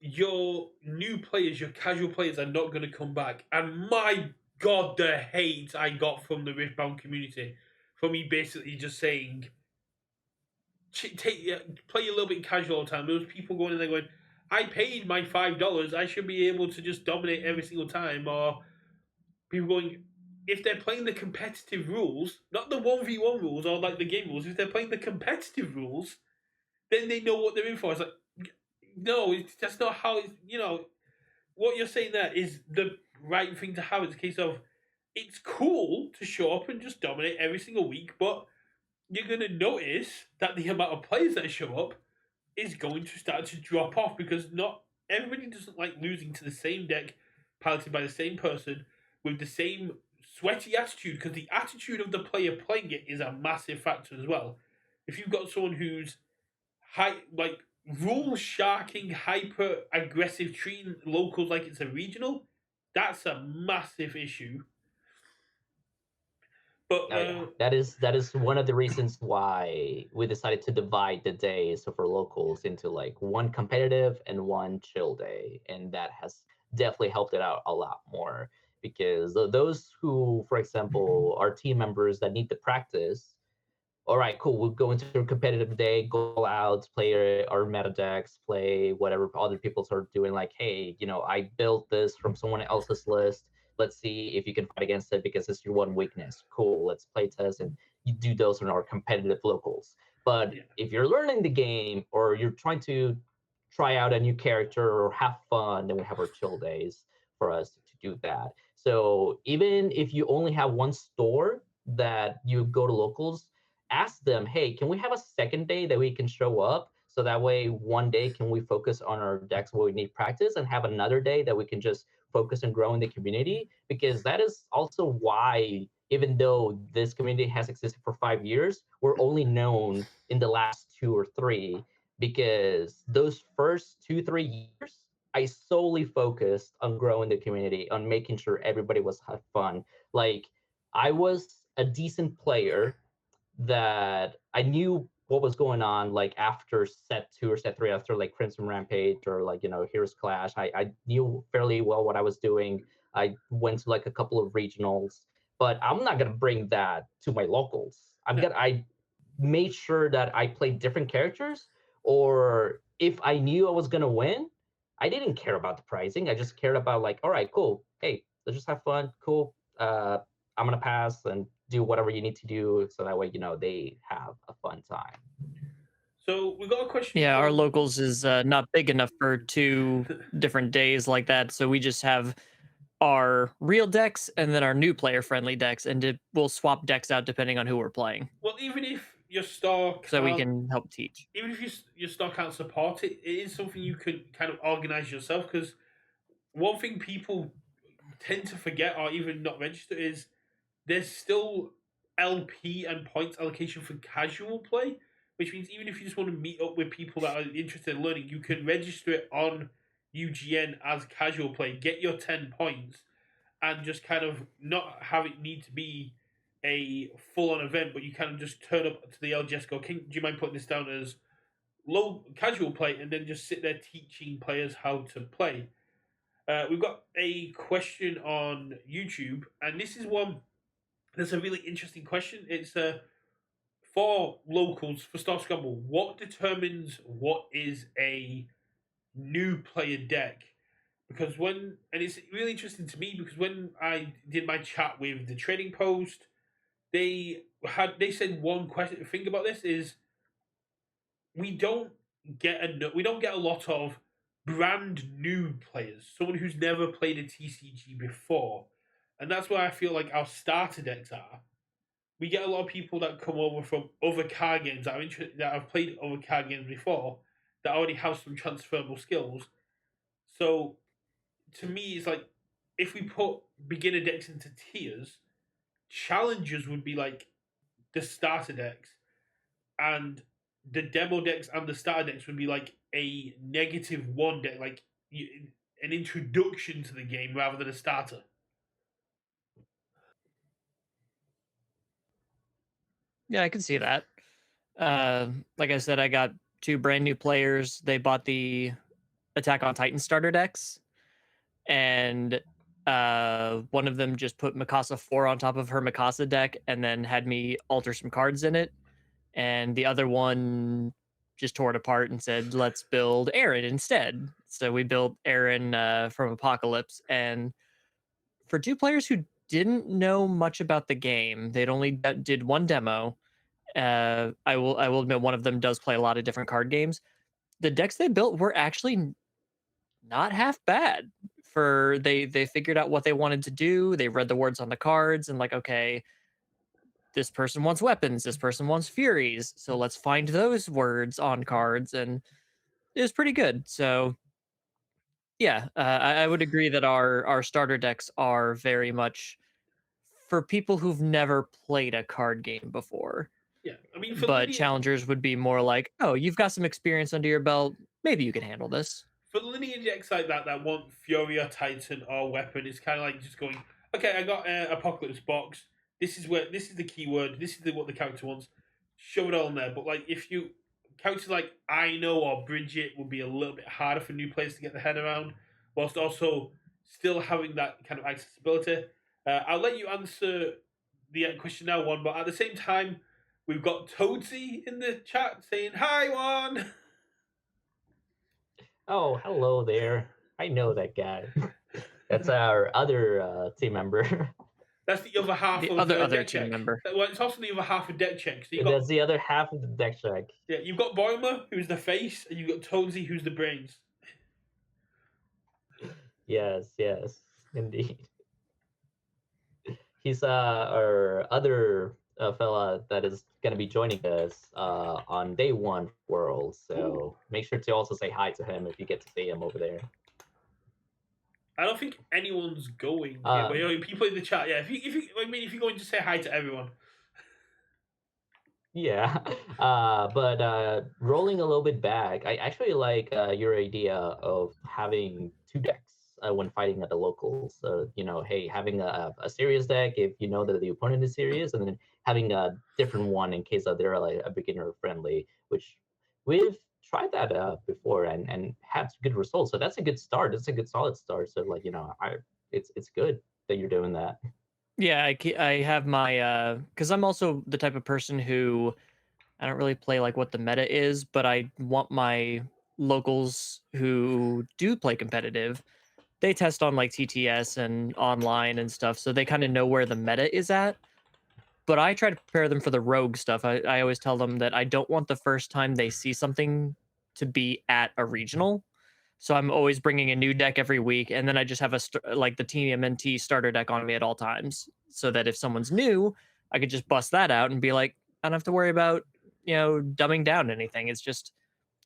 your new players, your casual players are not going to come back. And my god, the hate I got from the Riftbound community for me basically just saying, play a little bit casual all the time. There was people going in there going, I paid my $5. I should be able to just dominate every single time. Or people going, if they're playing the competitive rules, not the 1v1 rules or like the game rules, if they're playing the competitive rules, then they know what they're in for. It's like, no, that's not how it's, what you're saying there is the right thing to have. It's a case of, it's cool to show up and just dominate every single week, but you're going to notice that the amount of players that show up is going to start to drop off because not everybody doesn't like losing to the same deck piloted by the same person with the same sweaty attitude, because the attitude of the player playing it is a massive factor as well. If you've got someone who's like rule sharking, hyper aggressive, treating locals like it's a regional, that's a massive issue. But oh yeah, that is one of the reasons why we decided to divide the days for locals into like one competitive and one chill day, and that has definitely helped it out a lot more because those who, for example, are team members that need to practice, all right, cool. We'll go into a competitive day, go out, play our meta decks, play whatever other people are doing. Like, hey, I built this from someone else's list. Let's see if you can fight against it because it's your one weakness. Cool. Let's play test and you do those in our competitive locals. But yeah, if you're learning the game or you're trying to try out a new character or have fun, then we have our chill days for us to do that. So even if you only have one store that you go to locals, ask them, hey, can we have a second day that we can show up? So that way, one day can we focus on our decks where we need practice, and have another day that we can just focus and grow in the community. Because that is also why, even though this community has existed for 5 years, we're only known in the last 2 or 3. Because those first 2, 3 years, I solely focused on growing the community, on making sure everybody was had fun. Like I was a decent player that I knew what was going on like after set 2 or set 3, after like Crimson Rampage or like Heroes Clash. I knew fairly well what I was doing. I went to like a couple of regionals, but I'm not gonna bring that to my locals. no. I made sure that I played different characters, or if I knew I was gonna win, I didn't care about the pricing. I just cared about like, all right, cool. Hey, let's just have fun. Cool. I'm gonna pass and do whatever you need to do, so that way they have a fun time. So we got a question Yeah, our from. locals is not big enough for two different days like that, so we just have our real decks and then our new player friendly decks, and we'll swap decks out depending on who we're playing, Well, even if your star so we can't, can help teach. even if your star can't support it, it is something you could kind of organize yourself. Because one thing people tend to forget or even not register is there's still LP and points allocation for casual play, which means even if you just want to meet up with people that are interested in learning, you can register it on UGN as casual play, get your 10 points, and just kind of not have it need to be a full on event, but you kind of just turn up to the LGS, go, do you mind putting this down as low casual play, and then just sit there teaching players how to play. We've got a question on YouTube, and this is one that's a really interesting question. It's for locals, for Star Scramble, what determines what is a new player deck? Because and it's really interesting to me because when I did my chat with the trading post, they said one question thing about this is we don't we don't get a lot of brand new players, someone who's never played a TCG before, and that's where I feel like our starter decks are. We get a lot of people that come over from other card games that that have played other card games before that already have some transferable skills. So to me, it's like if we put beginner decks into tiers, challengers would be like the starter decks, and the demo decks and the starter decks would be like a -1 deck, like an introduction to the game rather than a starter. Yeah, I can see that. Like I said, I got two brand new players. They bought the Attack on Titan starter decks, and one of them just put Mikasa 4 on top of her Mikasa deck and then had me alter some cards in it. And the other one just tore it apart and said, let's build Aaron instead. So we built Aaron from Apocalypse. And for two players who didn't know much about the game, they'd only did one demo. I will admit one of them does play a lot of different card games. The decks they built were actually not half bad. For they figured out what they wanted to do. They read the words on the cards and like, okay, this person wants weapons, this person wants furies, so let's find those words on cards, and it was pretty good. So yeah, I would agree that our starter decks are very much for people who've never played a card game before. Yeah, I mean, But challengers would be more like, oh, you've got some experience under your belt, maybe you can handle this. for lineage decks like that want Fury or Titan or Weapon, it's kind of like just going, okay, I got Apocalypse box. This is the keyword. This is what the character wants. Shove it all in there. But like, if you characters like I know or Bridget would be a little bit harder for new players to get their head around, whilst also still having that kind of accessibility. I'll let you answer the question now, Juan. But at the same time, we've got Toadsy in the chat saying hi, Juan. Oh, hello there. I know that guy. That's our other team member. That's the other half The of other deck team check. member. Well, it's also the other half of deck check. So That's the other half of the deck check. yeah, you've got Boimer, who's the face, and you've got Toadsy, who's the brains. Yes, indeed. He's our other fella that is going to be joining us on day one Worlds. So make sure to also say hi to him if you get to see him over there. I don't think anyone's going. Yeah, but you know, people in the chat. Yeah, if you're going to say hi to everyone. Yeah, but rolling a little bit back, I actually like your idea of having two decks when fighting at the locals. You know, hey, having a serious deck if you know that the opponent is serious, and then having a different one in case that they're like a beginner friendly, which we've tried that before and had good results. So that's a good start. It's a good solid start. So like, you know, it's good that you're doing that. Yeah, I have my because I'm also the type of person who I don't really play like what the meta is, but I want my locals who do play competitive. They test on like TTS and online and stuff, so they kind of know where the meta is at. But I try to prepare them for the rogue stuff. I always tell them that I don't want the first time they see something to be at a regional. So I'm always bringing a new deck every week, and then I just have like the TMNT starter deck on me at all times, so that if someone's new, I could just bust that out and be like, I don't have to worry about dumbing down anything. It's just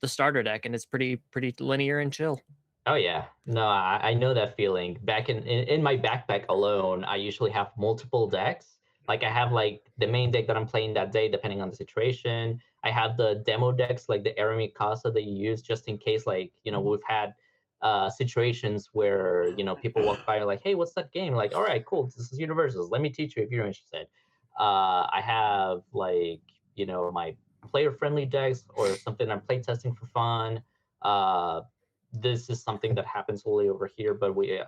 the starter deck, and it's pretty linear and chill. Oh yeah, no, I know that feeling. Back in my backpack alone, I usually have multiple decks. Like I have like the main deck that I'm playing that day, depending on the situation. I have the demo decks, like the Arami Casa that you use just in case, like, you know, we've had situations where, you know, people walk by and like, hey, what's that game? Like, all right, cool, this is Universus. Let me teach you if you're interested. I have like, you know, my player friendly decks or something I'm play testing for fun. This is something that happens only over here, but we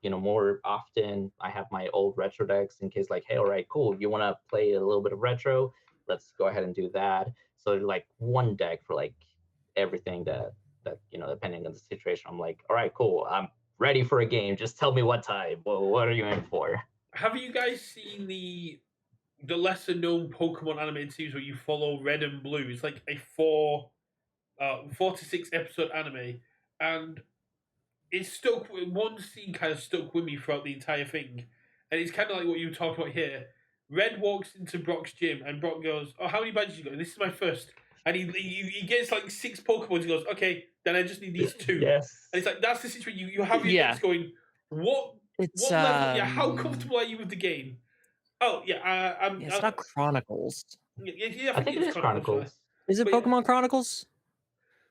you know, more often I have my old retro decks in case like, hey, all right, cool, you want to play a little bit of retro, let's go ahead and do that. So like one deck for like everything that you know, depending on the situation. I'm like, all right, cool, I'm ready for a game, just tell me what type. Well, what are you in for? Have you guys seen the lesser known Pokemon animated series where you follow Red and Blue? It's like a 4 to 6 episode anime, and it's stuck. One scene kind of stuck with me throughout the entire thing, and it's kind of like what you were talking about here. Red walks into Brock's gym, and Brock goes, "Oh, how many badges you got?" And this is my first. And he gets like 6 Pokemon. He goes, "Okay, then I just need these 2." Yes. And it's like that's the situation. You have your Yeah. decks going. What level? Yeah, how comfortable are you with the game? Oh yeah, it's not Chronicles. Yeah, I think it is Chronicles. Is it But yeah, Pokemon Chronicles?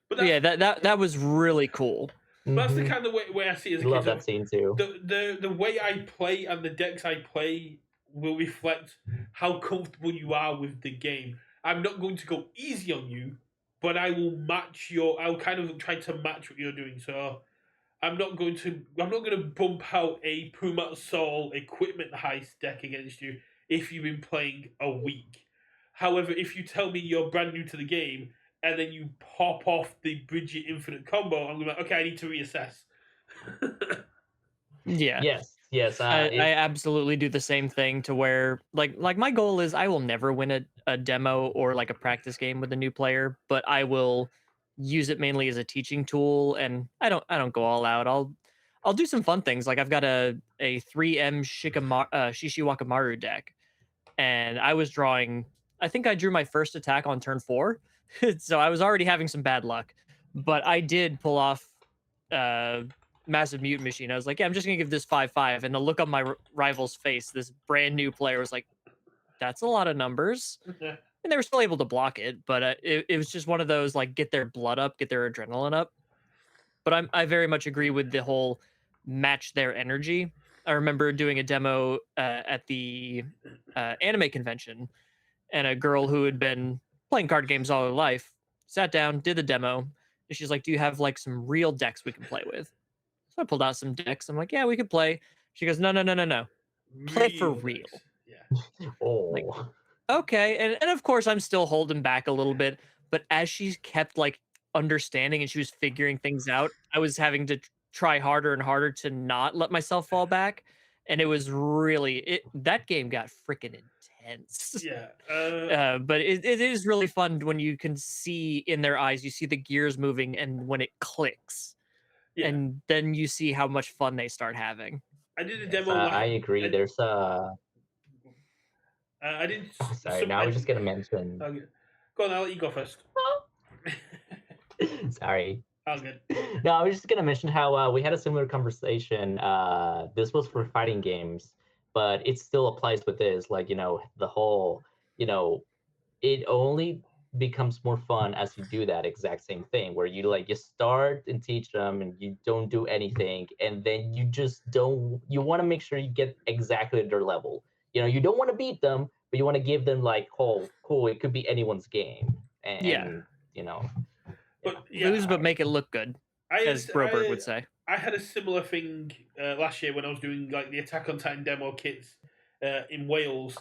but Yeah, that's that was really cool. that's the Mhm. kind of way I see it as a Love kid. that scene too. The way I play and the decks I play will reflect how comfortable you are with the game. I'm not going to go easy on you, but I will match your. I'll kind of try to match what you're doing. So I'm not going to bump out a Puma Soul equipment heist deck against you if you've been playing a week. However, if you tell me you're brand new to the game and then you pop off the Bridget Infinite combo, I'm going to be like, okay, I need to reassess. Yeah. Yes. I absolutely do the same thing to where like my goal is I will never win a demo or like a practice game with a new player, but I will use it mainly as a teaching tool, and I don't go all out. I'll do some fun things. Like I've got a 3M Shishiwakamaru deck, and I think I drew my first attack on turn 4. So I was already having some bad luck, but I did pull off uh massive mutant machine. I was like, yeah, I'm just gonna give this 5/5, and the look on my rival's face, this brand new player was like, that's a lot of numbers, Yeah. and they were still able to block it, but it was just one of those like get their blood up, get their adrenaline up. But I very much agree with the whole match their energy. I remember doing a demo at the anime convention, and a girl who had been playing card games all her life sat down, did the demo, and she's like, "Do you have like some real decks we can play with?" So I pulled out some decks. I'm like, "Yeah, we could play." She goes, "No, no, no, no, no. Play for Real real." decks. Yeah. I'm like, Oh. okay, and of course I'm still holding back a little bit, but as she kept like understanding and she was figuring things out, I was having to try harder and harder to not let myself fall back, and it was really that game got freaking intense. Yeah. But it is really fun when you can see in their eyes, you see the gears moving, and when it clicks, Yeah. and then you see how much fun they start having. I did a Yes, demo I agree. I, There's I did sorry. some. Now I was just gonna mention. Okay. Go on, I'll let you go first. Sorry. I'll get. No, I was just gonna mention how we had a similar conversation. This was for fighting games, but it still applies with this. Like the whole, it only becomes more fun as you do that exact same thing, where you start and teach them, and you don't do anything, and then you just don't. You want to make sure you get exactly at their level. You don't want to beat them, but you want to give them like, oh, cool, it could be anyone's game, Yeah, and you know, But lose yeah, but make it look good, as Broberg would say. I had a similar thing last year when I was doing like the Attack on Titan demo kits in Wales.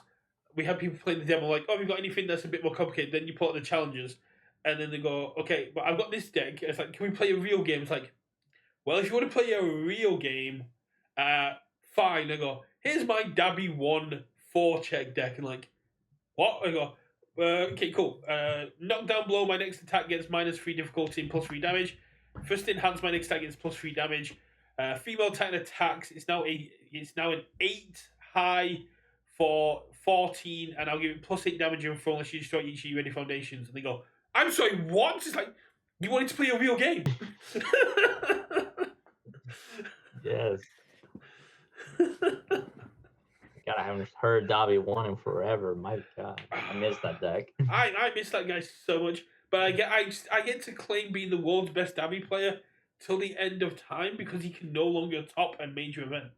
We had people playing the demo like, "Oh, we've got anything that's a bit more complicated?" Then you put on the challenges, and then they go, "Okay, but I've got this deck." It's like, "Can we play a real game?" It's like, "Well, if you want to play a real game, fine." I go, "Here's my Dabby 1/4 deck," and like, "What?" I go, "Okay, cool. Knockdown blow. My next attack gets -3 difficulty and +3 damage. First enhance. My next attack gets +3 damage. Female Titan attacks. It's now an 8 high for 14, and I'll give it +8 damage and throw unless you destroy each of your ready foundations." And they go, "I'm sorry, what?" It's like, you wanted to play a real game. yes. God, I haven't heard Dobby 1 in forever. My God, I miss that deck. I miss that guy so much, but I get to claim being the world's best Dabby player till the end of time because he can no longer top a major event.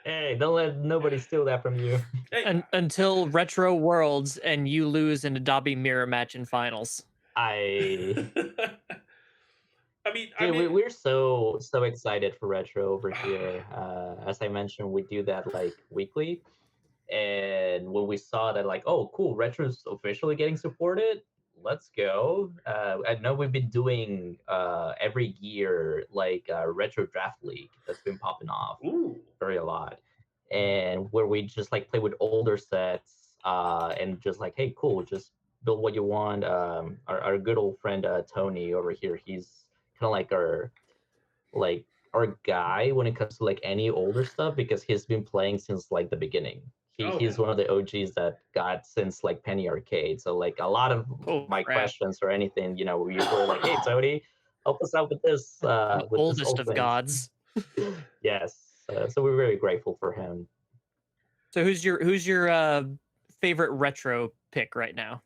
Hey, don't let nobody steal that from you. Hey, Until Retro Worlds and you lose in a Dobby mirror match in finals. I I Dude, mean, we're so excited for retro over here. As I mentioned, we do that like weekly, and when we saw that, like, oh, cool, retro's officially getting supported, let's go. I know we've been doing every year like a retro draft league that's been popping off ooh, very a lot, and where we just like play with older sets, and just like, hey, cool, just build what you want. Our good old friend Tony over here, he's kind of like our guy when it comes to like any older stuff because he's been playing since like the beginning. oh He's yeah. one of the OGs that got since like Penny Arcade. So like a lot of Oh my crap! questions or anything, we were like, hey Tony, help us out with this The oldest old of things. gods. Yes. So we're very grateful for him. So who's your favorite retro pick right now?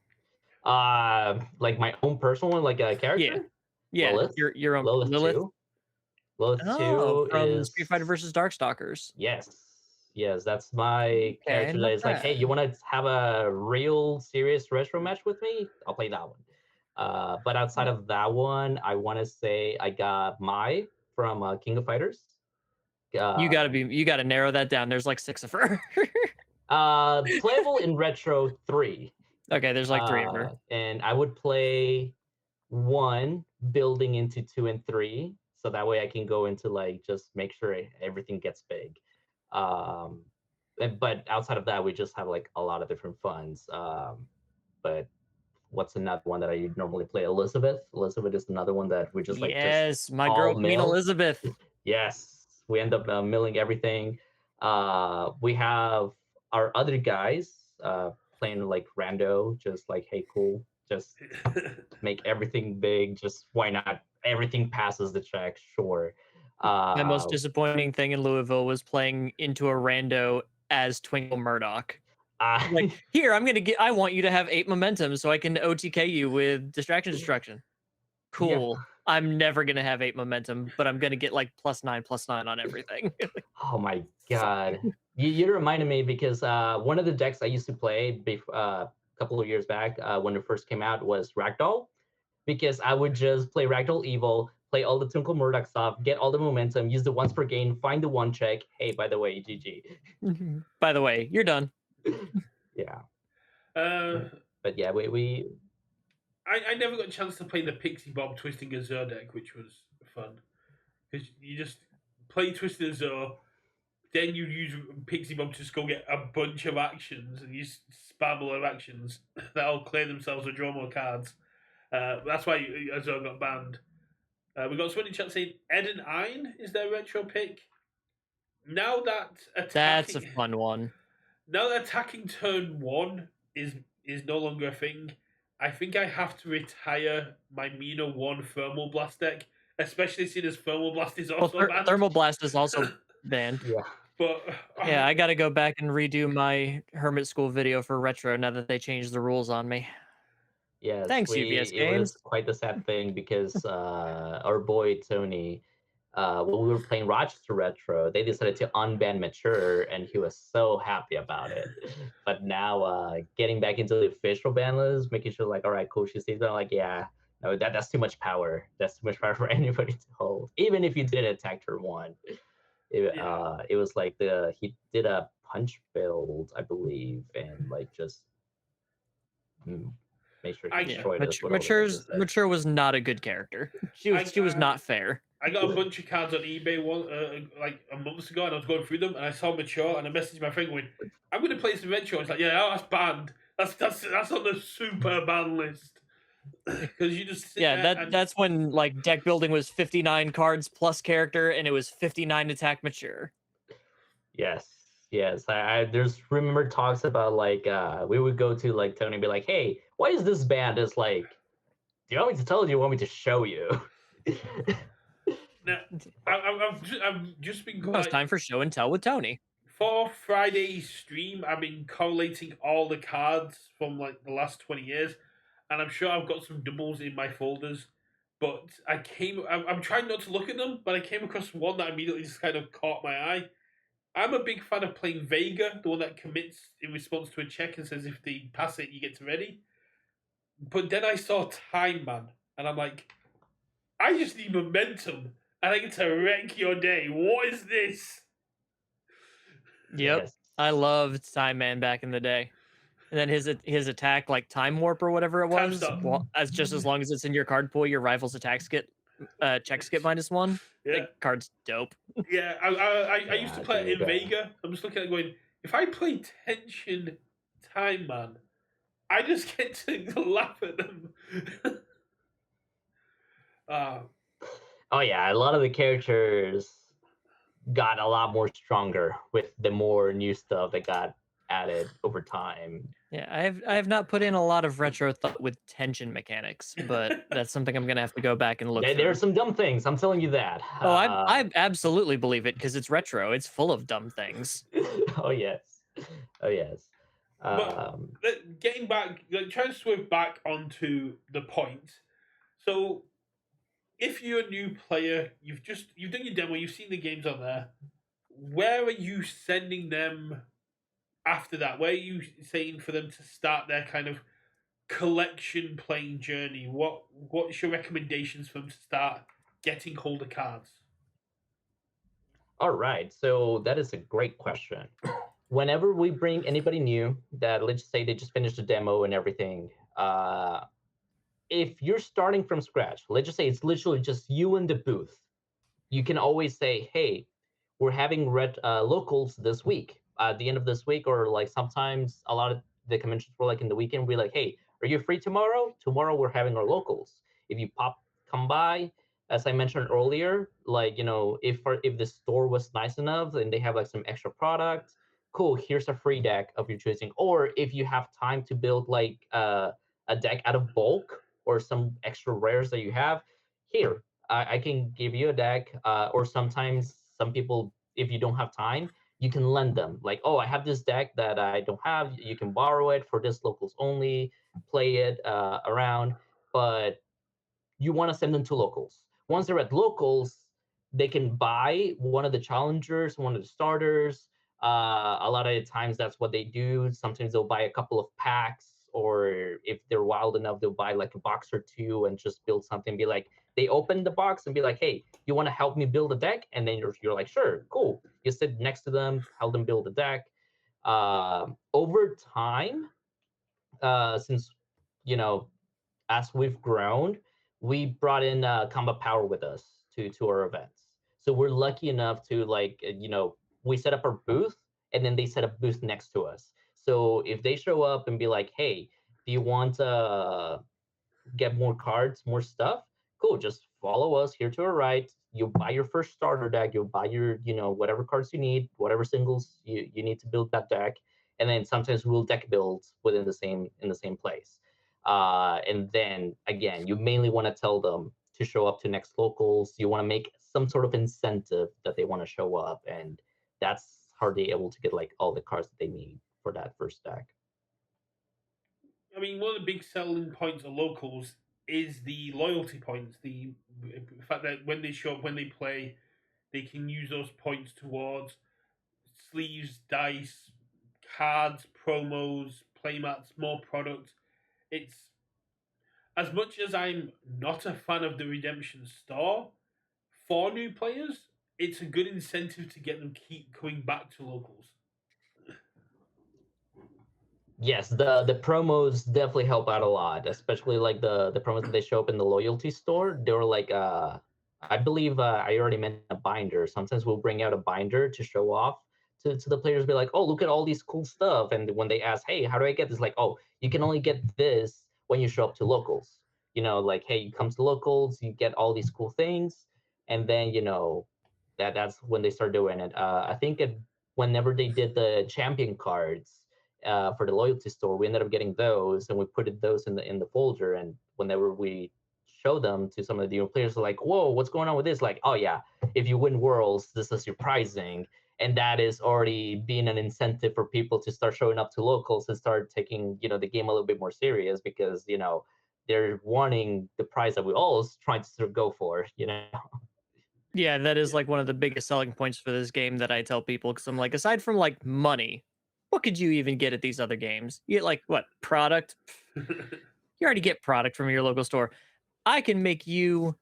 Like my own personal one, like a Yeah. character. Yeah, Lilith. your own Lilith Lilith. 2. Lilith Oh, 2 from Street is Fighter versus Darkstalkers. yes. Yes, that's my Okay, character that not is like, hey, bad. you want to have a real serious retro match with me? I'll play that one. But outside of that one, I want to say I got Mai from King of Fighters. Uh, You gotta narrow that down. There's like 6 of her. Playable in Retro 3. Okay, there's like 3 of her. And I would play 1 building into 2 and 3. So that way I can go into like just make sure everything gets big. Um, but outside of that, we just have like a lot of different funds. But what's another one that I normally play? Elizabeth. Elizabeth is another one that we just like just Yes, my girl all Queen mill. Elizabeth. Yes, we end up milling everything. We have our other guys playing like rando, just like, hey, cool, just make everything big. Just why not? Everything passes the check, sure. My most Uh, disappointing thing in Louisville was playing into a rando as Twinkle Murdoch. Like, here, I want you to have 8 momentum so I can OTK you with distraction destruction. Cool. Yeah. I'm never gonna have 8 momentum, but I'm gonna get like +9/+9 on everything. Oh my god. You reminded me because one of the decks I used to play a couple of years back when it first came out was Ragdoll. Because I would just play Ragdoll Evil, play all the Twinkle Murdoch stuff, get all the momentum, use the once per game, find the one check. Hey, by the way, GG. By the way, you're done. Yeah. Uh, But yeah, we I never got a chance to play the Pixie Bob Twisting Azure deck, which was fun. Because you just play Twisted Azure, then you use Pixie Bob to just go get a bunch of actions, and you spam a lot of actions that'll clear themselves or draw more cards. That's why Azure got banned. We got someone in chat saying Eden Ein is their retro pick. Now that That's a attacking, fun one. now that attacking turn 1 is no longer a thing, I think I have to retire my Mina 1 Thermal Blast deck, especially seeing as Thermal Blast is also banned. Thermal Blast is also banned. yeah. But Yeah, I gotta go back and redo my Hermit School video for retro now that they changed the rules on me. Yes, Thanks, UVS it was Games. quite the sad thing because our boy Tony, when we were playing Rochester Retro, they decided to unban Mature, and he was so happy about it. But now, getting back into the official ban list, making sure like, all right, cool, she sees that, like, yeah, no, that's too much power. That's too much power for anybody to hold. Even if you did attack turn 1, it was like he did a punch build, I believe, and like just make sure he destroyed us with all the ninja sets. Mature was not a good character. She was not fair. I got a bunch of cards on eBay like a month ago, and I was going through them, and I saw Mature, and I messaged my friend going, "I'm going to play some retro." It's like, yeah, that's banned. That's on the super ban list because you just that's when like deck building was 59 cards plus character, and it was 59 attack Mature. Yes, yes. I there's remember talks about like we would go to like Tony and be like, hey, why is this banned? It's like, do you want me to tell you? Do you want me to show you? Now, I've just been Well, it's time for show and tell with Tony. For Friday's stream. I've been collating all the cards from like the last 20 years, and I'm sure I've got some doubles in my folders. But I'm trying not to look at them, but I came across one that immediately just kind of caught my eye. I'm a big fan of playing Vega, the one that commits in response to a check and says if they pass it, you get to ready. But then I saw Time Man, and I'm like, I just need momentum, and I get to wreck your day. What is this? Yep. Yes. I loved Time Man back in the day. And then his attack, like Time Warp or whatever it Time was, Stop. as long as it's in your card pool, your rival's attack skip, check skip -1. Yeah. That card's dope. Yeah, I used to Yeah, play it in dude, Vega. I'm just looking at it going, if I play Tension Time Man, I just get to laugh at them. Oh yeah, a lot of the characters got a lot more stronger with the more new stuff that got added over time. Yeah, I have not put in a lot of retro thought with tension mechanics, but that's something I'm gonna have to go back and look There through. are some dumb things. I'm telling you that. Oh, I absolutely believe it because it's retro. It's full of dumb things. Oh yes, oh yes. But Um, getting back, like trying to swerve back onto the point. So if you're a new player, you've done your demo, you've seen the games on there. Where are you sending them after that? Where are you saying for them to start their kind of collection playing journey? What's your recommendations for them to start getting hold of cards? all right, so that is a great question. Whenever we bring anybody new that, let's just say they just finished the demo and everything, if you're starting from scratch, let's just say it's literally just you in the booth, you can always say, "Hey, we're having red locals this week. At the end of this week, or like sometimes a lot of the conventions were like in the weekend. We're like, hey, are you free tomorrow? Tomorrow we're having our locals. If you come by, as I mentioned earlier, like if the store was nice enough and they have like some extra product, cool. Here's a free deck of your choosing. Or if you have time to build like a deck out of bulk or some extra rares that you have, here I can give you a deck, or sometimes some people, if you don't have time, you can lend them. Like, oh, I have this deck that I don't have. You can borrow it for this locals only, play it around. But you want to send them to locals. Once they're at locals, they can buy one of the challengers, one of the starters. A lot of the times, that's what they do. Sometimes they'll buy a couple of packs, or if they're wild enough, they'll buy like a box or two and just build something. Be like, they open the box and be like, "Hey, you want to help me build a deck?" And then you're like, "Sure, cool." You sit next to them, help them build a deck. Over time, since you know as we've grown, we brought in combat power with us to our events. So we're lucky enough to like we set up our booth and then they set up booth next to us. So if they show up and be like, "Hey, do you want get more cards, more stuff?" Cool, just follow us here to our right. You'll buy your first starter deck. You'll buy your, whatever cards you need, whatever singles you need to build that deck. And then sometimes we'll deck build within the same place. And then again, you mainly want to tell them to show up to next locals. You want to make some sort of incentive that they want to show up, and that's how they able to get like all the cards that they need for that first deck. I mean, one of the big selling points of locals is the loyalty points. The fact that when they show up, when they play, they can use those points towards sleeves, dice, cards, promos, playmats, more product. It's as much as I'm not a fan of the Redemption store for new players, it's a good incentive to get them keep coming back to locals. Yes, the promos definitely help out a lot, especially like the promos that they show up in the loyalty store. They were like I believe I already mentioned a binder. Sometimes we'll bring out a binder to show off to the players, be like, "Oh, look at all these cool stuff." And when they ask, "Hey, how do I get this?" Like, "Oh, you can only get this when you show up to locals." Like, "Hey, you come to locals, you get all these cool things." And then, that's when they start doing it. I think whenever they did the champion cards for the loyalty store, we ended up getting those, and we put those in the folder. And whenever we show them to some of the new players, are like, "Whoa, what's going on with this?" Like, "Oh yeah, if you win worlds, this is your prizing." And that is already being an incentive for people to start showing up to locals and start taking the game a little bit more serious, because they're wanting the prize that we all trying to sort of go for. Yeah, that is Yeah. like one of the biggest selling points for this game that I tell people, because I'm like, aside from like money, what could you even get at these other games? You get like what product? You already get product from your local store. I can make you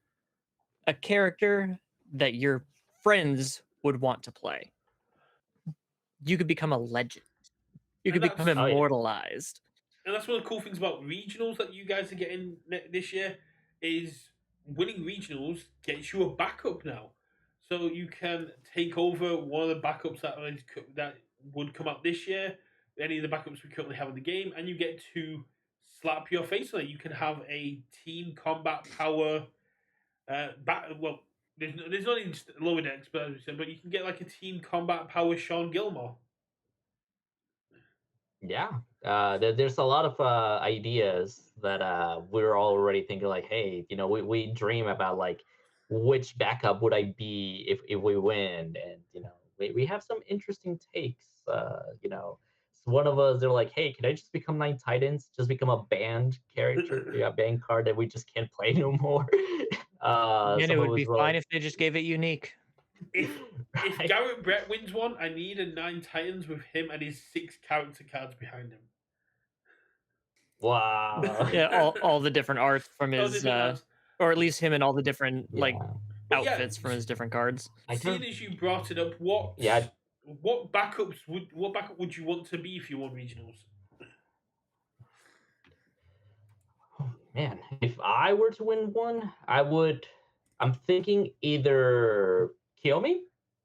a character that your friends would want to play. You could become a legend. You and could become that's Oh yeah. immortalized. and that's one of the cool things about regionals that you guys are getting this year is winning regionals gets you a backup now, so you can take over one of the backups that would come up this year, any of the backups we currently have in the game, and you get to slap your face on it. You can have a team combat power. Well, there's not even lower decks, but you can get like a team combat power Sean Gilmore. Yeah, there's a lot of ideas that we're already thinking, like, hey, we dream about like which backup would I be if we win, and we have some interesting takes. one of us, they're like, hey, can I just become Nine Titans? Just become a banned character, yeah, banned card that we just can't play no more. And it Some of would us be were fine like, if they just gave it unique. If right? Garrett Brett wins one, I need a Nine Titans with him and his 6 character cards behind him. Wow. Yeah, all the different arts from All his, different arts. or at least him and all the different like Yeah. But yeah, outfits from his different cards. I seeing don't. as you brought it up, Yeah. what backup would you want to be if you won regionals? Oh, man, if I were to win one, I would. I'm thinking either Kiyomi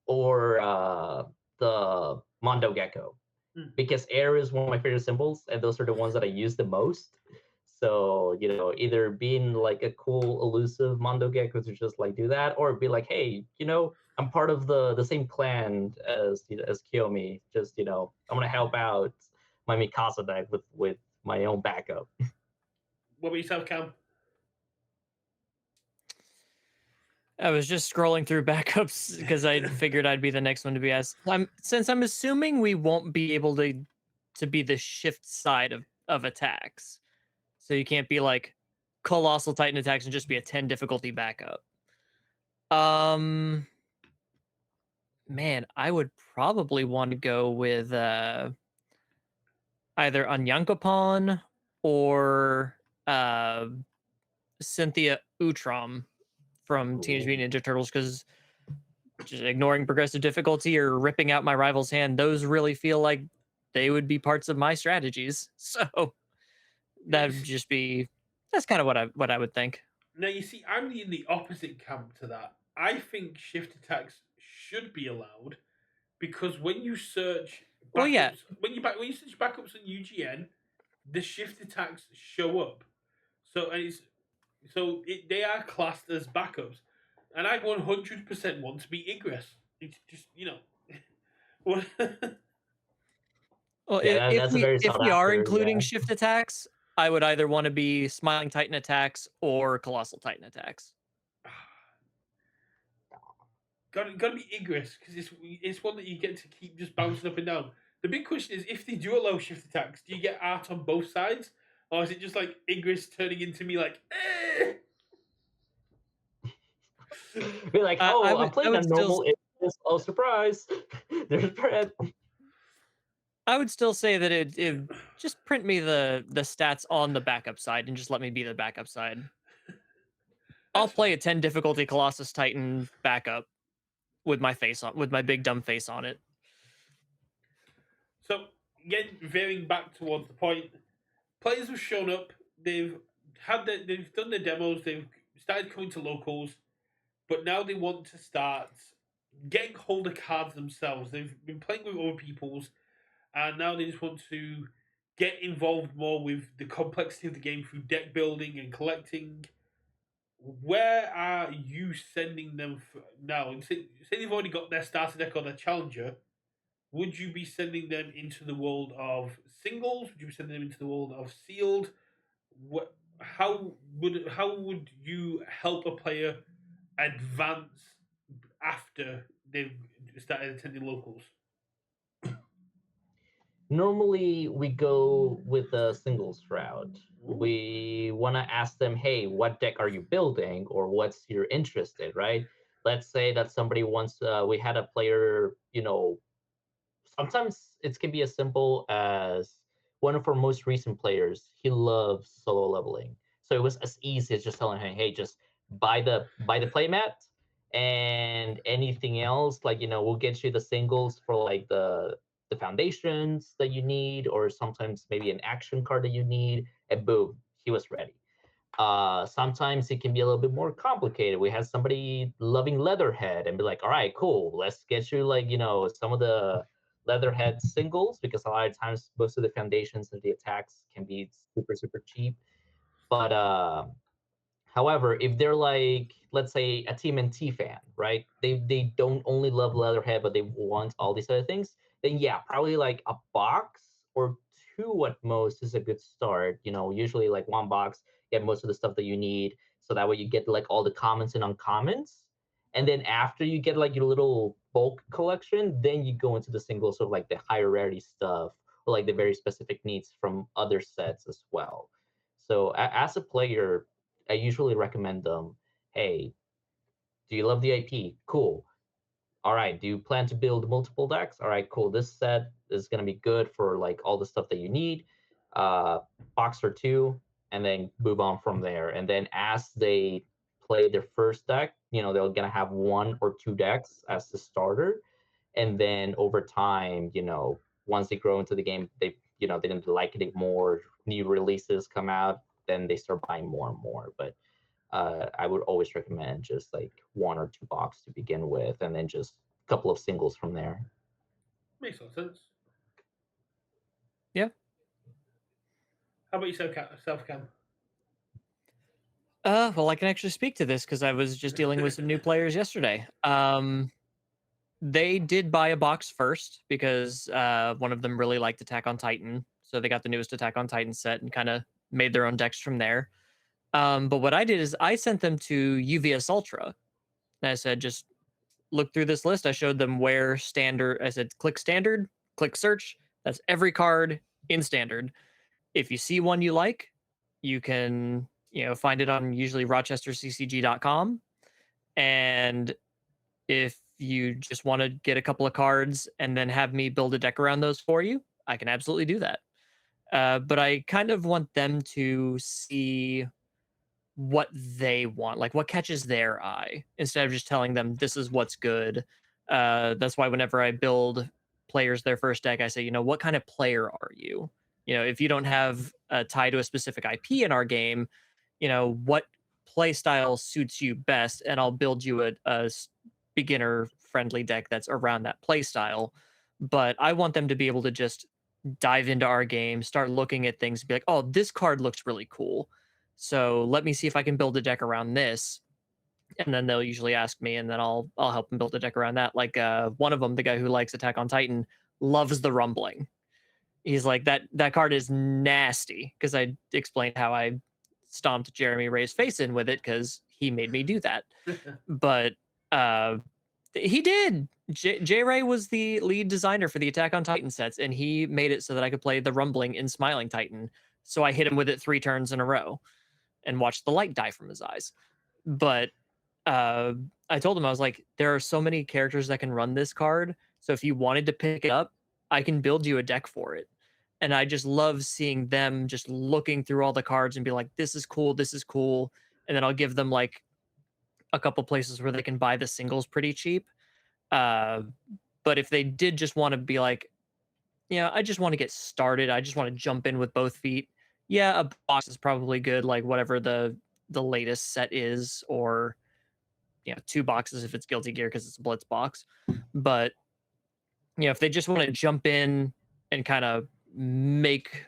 or the Mondo Gecko, Hmm. because air is one of my favorite symbols, and those are the ones that I use the most. So, either being like a cool, elusive Mondo Gecko to just like do that, or be like, hey, I'm part of the same clan as Kiyomi. Just, I'm gonna help out my Mikasa deck with my own backup. What about yourself, Cam? I was just scrolling through backups because I figured I'd be the next one to be asked. Since I'm assuming we won't be able to be the shift side of attacks. So you can't be like colossal titan attacks and just be a 10 difficulty backup. Man, I would probably want to go with either Anyankopon or Cynthia Utrom from Teenage Mutant Ninja Turtles, because just ignoring progressive difficulty or ripping out my rival's hand, those really feel like they would be parts of my strategies. So that would just be that's kind of what I would think. Now you see, I'm in the opposite camp to that. I think shift attacks should be allowed because when you search Well, yeah, backups, when you search backups on UGN, the shift attacks show up. So and it's they are classed as backups, and I 100% want to be Igris. It's just what. well, Yeah, if that's a we very if sought we are after. including Yeah. shift attacks, I would either want to be Smiling Titan attacks or Colossal Titan attacks. Gotta be Igris because it's one that you get to keep just bouncing up and down. The big question is if they do allow shift attacks, do you get art on both sides, or is it just like Igris turning into me like? Eh? Be like, I oh, I'm would I playing a would still normal. Oh, surprise! There's bread. I would still say that it just print me the stats on the backup side and just let me be the backup side. I'll That's play fine. a 10 difficulty Colossus Titan backup with my big dumb face on it. So again, veering back towards the point, players have shown up. They've done their demos. They've started coming to locals, but now they want to start getting hold of cards themselves. They've been playing with other people's, and now they just want to get involved more with the complexity of the game through deck building and collecting. Where are you sending them now? And say they've already got their starter deck or their challenger. Would you be sending them into the world of singles? Would you be sending them into the world of sealed? What? How would you help a player advance after they've started attending locals? Normally, we go with the singles route. Ooh. We want to ask them, hey, what deck are you building, or what's your interest in, right? Let's say that somebody wants. We had a player, sometimes it can be as simple as one of our most recent players. He loves solo leveling, so it was as easy as just telling him, "Hey, just buy the playmat, and anything else, like we'll get you the singles for like the foundations that you need, or sometimes maybe an action card that you need, and boom, he was ready." Sometimes it can be a little bit more complicated. We had somebody loving Leatherhead and be like, all right, cool, let's get you like, some of the Leatherhead singles, because a lot of times most of the foundations and the attacks can be super, super cheap. But however, if they're like, let's say, a TMNT fan, right? They don't only love Leatherhead, but they want all these other things. Then yeah, probably like a box or two at most is a good start. Usually like one box, get most of the stuff that you need, so that way you get like all the commons and uncommons. And then after you get like your little bulk collection, then you go into the singles of like the higher rarity stuff, like the very specific needs from other sets as well. So as a player, I usually recommend them, hey, do you love the IP? Cool. All right, do you plan to build multiple decks? All right, cool. This set is going to be good for like all the stuff that you need. Uh, box or two, and then move on from there. And then as they play their first deck, they're going to have one or two decks as the starter. And then over time, once they grow into the game, they didn't like it more. New releases come out, then they start buying more and more. But I would always recommend just like one or two box to begin with, and then just a couple of singles from there. Makes a lot of sense. Yeah. How about yourself, Cam? Well, I can actually speak to this because I was just dealing with some new players yesterday. They did buy a box first because one of them really liked Attack on Titan, so they got the newest Attack on Titan set and kind of made their own decks from there. But what I did is I sent them to UVS Ultra. And I said, just look through this list. I showed them where standard. I said, click standard, click search. That's every card in standard. If you see one you like, you can find it on usually rochesterccg.com. And if you just want to get a couple of cards and then have me build a deck around those for you, I can absolutely do that. But I kind of want them to see what they want, like what catches their eye, instead of just telling them this is what's good. That's why whenever I build players their first deck, I say, what kind of player are you? If you don't have a tie to a specific IP in our game, what play style suits you best, and I'll build you a beginner friendly deck that's around that play style. But I want them to be able to just dive into our game, start looking at things, and be like, oh, this card looks really cool. So let me see if I can build a deck around this. And then they'll usually ask me, and then I'll help them build a deck around that. Like one of them, the guy who likes Attack on Titan, loves the rumbling. He's like, that card is nasty, because I explained how I stomped Jeremy Ray's face in with it because he made me do that. But he did. J. Ray was the lead designer for the Attack on Titan sets, and he made it so that I could play the rumbling in Smiling Titan. So I hit him with it 3 turns in a row and watched the light die from his eyes. But I told him, I was like, there are so many characters that can run this card. So if you wanted to pick it up, I can build you a deck for it. And I just love seeing them just looking through all the cards and be like, this is cool, this is cool. And then I'll give them like a couple places where they can buy the singles pretty cheap. But if they did just want to be like, I just want to get started, I just want to jump in with both feet, yeah, a box is probably good, like whatever the latest set is, or 2 boxes if it's Guilty Gear because it's a Blitz box. But if they just want to jump in and kind of make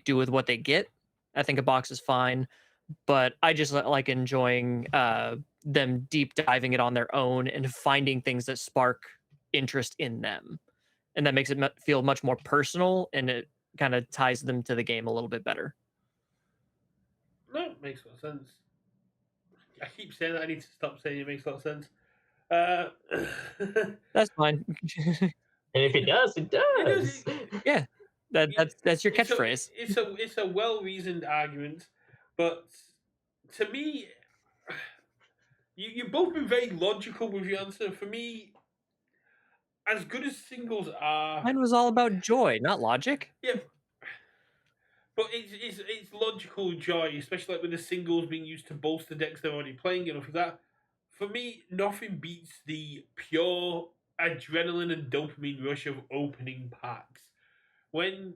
do with what they get, I think a box is fine. But I just like enjoying them deep diving it on their own and finding things that spark interest in them, and that makes it feel much more personal, and it kind of ties them to the game a little bit better. No, it makes a lot of sense. I keep saying that. I need to stop saying it makes a lot of sense. That's fine. And if it does, it does. Yeah, that's your catchphrase. It's a well reasoned argument, but to me, you've both been very logical with your answer. For me, as good as singles are, Mine was all about joy, not logic. yeah, but it's logical joy, especially like with the singles being used to bolster decks they're already playing and stuff like that. For me, nothing beats the pure adrenaline and dopamine rush of opening packs. When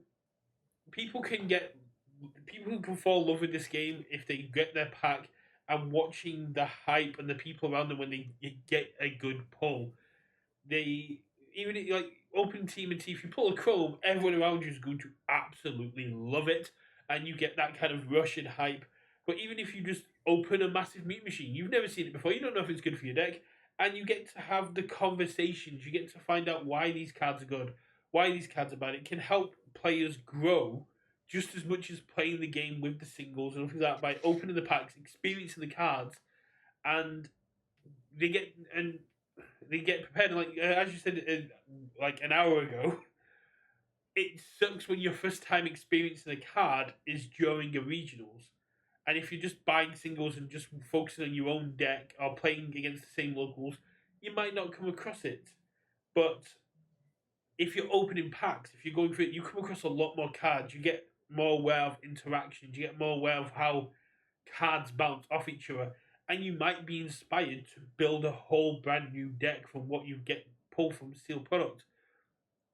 people can get people can fall in love with this game if they get their pack, and watching the hype and the people around them when they get a good pull. They even like open team and T, if you pull a Chrome, everyone around you is going to absolutely love it, and you get that kind of rush and hype. But even if you just open a massive meat machine, you've never seen it before, you don't know if it's good for your deck, and you get to have the conversations, you get to find out why these cards are good, why these cards are bad. It can help players grow just as much as playing the game with the singles and things like that, by opening the packs, experiencing the cards, and they get prepared. Like as you said, like an hour ago, it sucks when your first time experiencing a card is during a regionals. And if you're just buying singles and just focusing on your own deck or playing against the same locals, you might not come across it. But if you're opening packs, if you're going through it, you come across a lot more cards. You get more aware of interactions. You get more aware of how cards bounce off each other, and you might be inspired to build a whole brand new deck from what you get pulled from sealed product.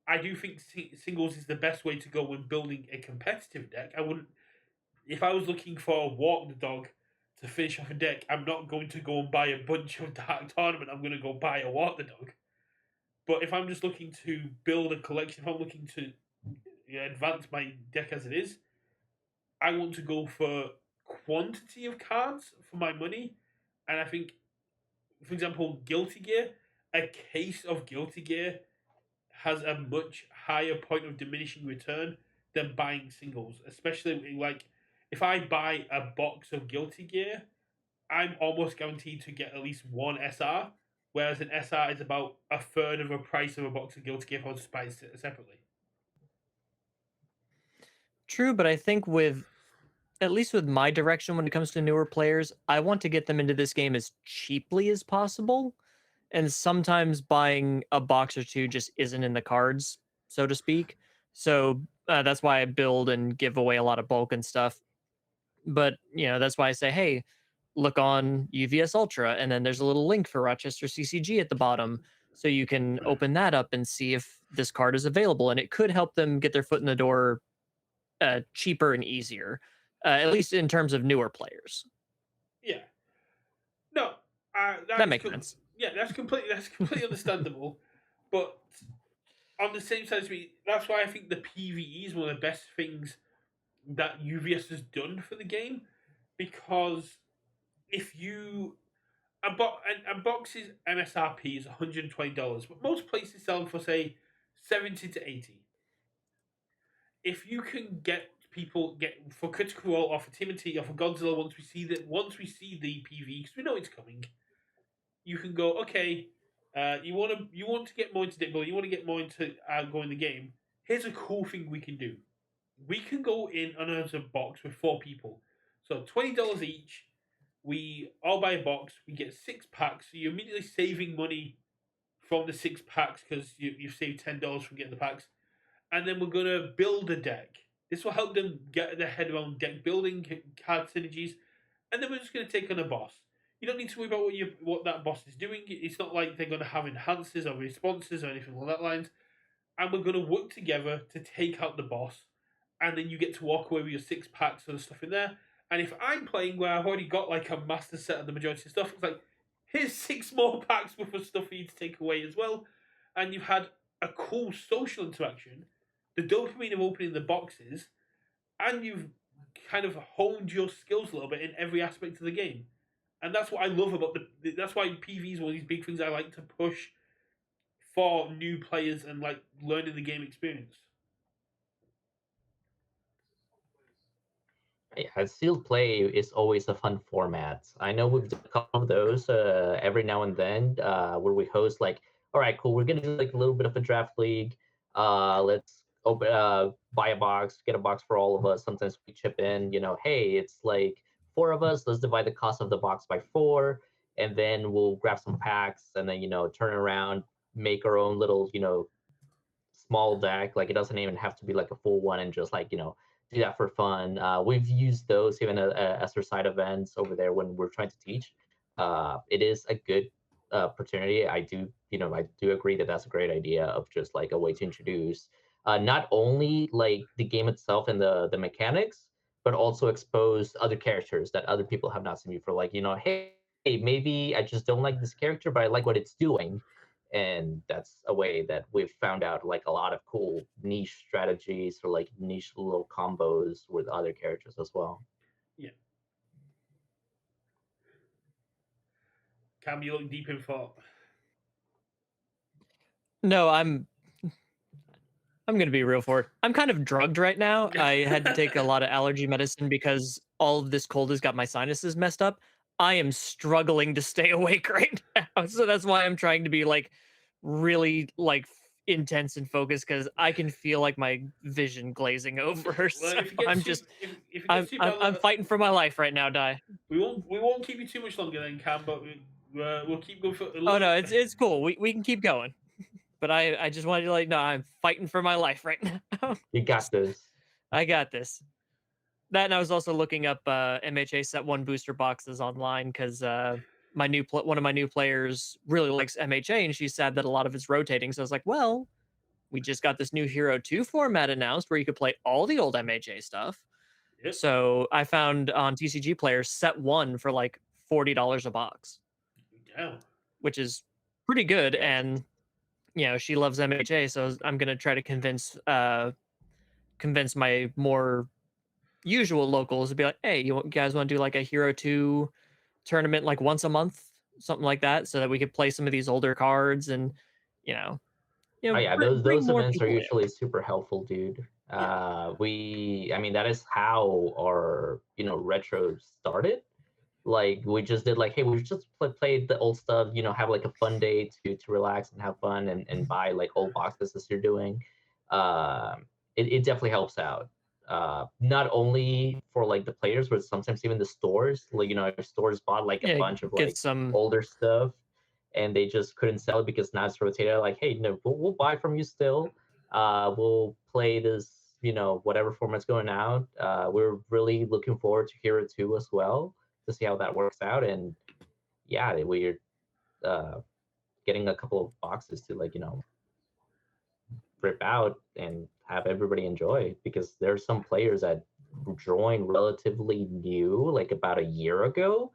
I do think singles is the best way to go when building a competitive deck. I wouldn't, if I was looking for a walk the dog to finish off a deck, I'm not going to go and buy a bunch of Dark Tournament. I'm going to go buy a walk the dog. But if I'm just looking to build a collection, if I'm looking to advance my deck as it is, I want to go for quantity of cards for my money. And I think, for example, Guilty Gear, a case of Guilty Gear has a much higher point of diminishing return than buying singles. Especially like if I buy a box of Guilty Gear, I'm almost guaranteed to get at least one SR, whereas an SR is about a third of the price of a box of Guilty Gear if I was to buy it separately. True, but I think with at least with my direction when it comes to newer players, I want to get them into this game as cheaply as possible. And sometimes buying a box or two just isn't in the cards, so to speak. So that's why I build and give away a lot of bulk and stuff. But that's why I say, hey, look on UVS Ultra, and then there's a little link for Rochester CCG at the bottom, so you can open that up and see if this card is available, and it could help them get their foot in the door cheaper and easier, at least in terms of newer players. Yeah. No, that makes sense. Yeah, that's completely understandable. But on the same side as me, that's why I think the PVE is one of the best things that UVS has done for the game, because if you a box's MSRP is $120, but most places sell them for say 70 to 80. If you can get people get for Critical Role or for Timothy or for Godzilla once we see the PV, because we know it's coming, you can go, okay, you want to get more into deck building, you want to get more into going the game. Here's a cool thing we can do. We can go in on a box with 4 people, so $20 each. We all buy a box. We get 6 packs, so you're immediately saving money from the 6 packs because you've saved $10 from getting the packs. And then we're gonna build a deck. This will help them get their head around deck building, card synergies, and then we're just gonna take on a boss. You don't need to worry about what that boss is doing. It's not like they're gonna have enhances or responses or anything along that lines. And we're gonna work together to take out the boss, and then you get to walk away with your 6 packs of the stuff in there. And if I'm playing where I've already got like a master set of the majority of stuff, it's like, here's 6 more packs worth of stuff for you to take away as well. And you've had a cool social interaction, the dopamine of opening the boxes, and you've kind of honed your skills a little bit in every aspect of the game. And that's what I love about that's why PV is one of these big things I like to push for new players and like learning the game experience. Yeah, sealed play is always a fun format. I know we've done a couple of those every now and then where we host like, all right, cool, we're gonna do like a little bit of a draft league. Let's buy a box, get a box for all of us. Sometimes we chip in, hey, it's like 4 of us. Let's divide the cost of the box by 4, and then we'll grab some packs, and then turn around, make our own little small deck. Like it doesn't even have to be like a full one, and just like do that for fun. We've used those even as our side events over there when we're trying to teach. It is a good opportunity. I do agree that that's a great idea of just like a way to introduce not only like the game itself and the mechanics, but also expose other characters that other people have not seen before. Like hey, maybe I just don't like this character, but I like what it's doing. And that's a way that we've found out like a lot of cool niche strategies or like niche little combos with other characters as well. Yeah. Cam, you look deep in thought. No, I'm gonna be real for it. I'm kind of drugged right now. I had to take a lot of allergy medicine because all of this cold has got my sinuses messed up. I am struggling to stay awake right now, so that's why I'm trying to be like really like intense and focused because I can feel like my vision glazing over. Well, So if it gets I'm too just if it gets too bad, I'm fighting for my life right now, Di. we won't keep you too much longer then, Cam. But we'll keep going for a Oh little. no, it's cool. We can keep going. But I just wanted to let you know I'm fighting for my life right now. You got this. I got this. That, and I was also looking up MHA Set One booster boxes online because one of my new players really likes MHA, and she's sad that a lot of it's rotating. So I was like, well, we just got this new Hero 2 format announced where you could play all the old MHA stuff. Yep. So I found on TCG Players Set One for like $40 a box, Yeah. which is pretty good. And she loves MHA, so I'm gonna try to convince my more usual locals to be like, hey, you guys want to do like a Hero 2 tournament like once a month, something like that, so that we could play some of these older cards and Oh yeah, bring those more events are people in. usually super helpful, dude. Yeah. I mean, that is how our retro started. Like we just did like, hey, we just played the old stuff, have like a fun day to relax and have fun and buy like old boxes as you're doing. It definitely helps out. Not only for like the players, but sometimes even the stores. Like if stores bought like a Yeah, bunch of get like some. older stuff and they just couldn't sell it because now it's rotated. Like, hey, no, we'll buy from you still. We'll play this, whatever format's going out. We're really looking forward to Hero 2 as well to see how that works out. And yeah, we're getting a couple of boxes to like, rip out and have everybody enjoy because there's some players that joined relatively new, like about a year ago.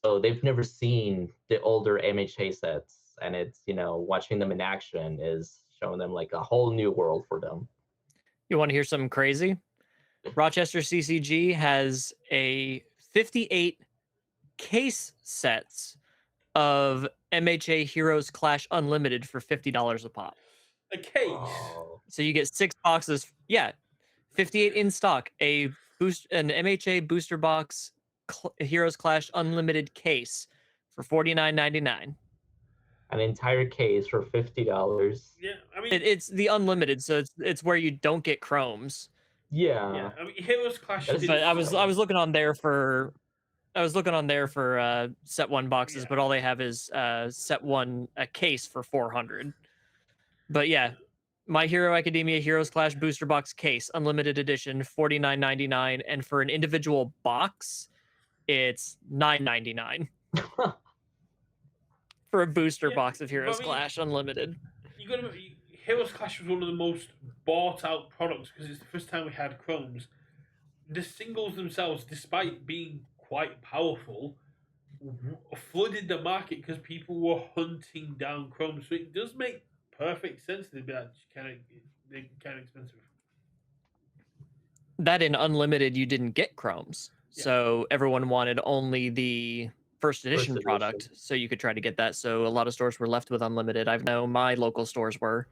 So they've never seen the older MHA sets, and it's watching them in action is showing them like a whole new world for them. You want to hear something crazy? Rochester CCG has a 58 case sets of MHA Heroes Clash Unlimited for $50 a pop. A case. Oh. So you get 6 boxes. Yeah, 58 in stock. An MHA booster box Heroes Clash Unlimited case for $49.99. An entire case for $50. Yeah, I mean It's the unlimited, so it's where you don't get chromes. Yeah. I mean Heroes Clash. But I was looking on there for Set One boxes, but all they have is Set One a case for 400. But yeah, My Hero Academia Heroes Clash booster box case, unlimited edition, $49.99, and for an individual box, it's $9.99 for a booster box of Heroes Clash Unlimited. You got to Heroes Clash was one of the most bought out products because it's the first time we had chromes. The singles themselves, despite being quite powerful, flooded the market because people were hunting down chromes. So it does make perfect sense to be like kind of expensive. That in unlimited, you didn't get chromes, so everyone wanted only the first edition product, so you could try to get that. So a lot of stores were left with unlimited. I know my local stores were,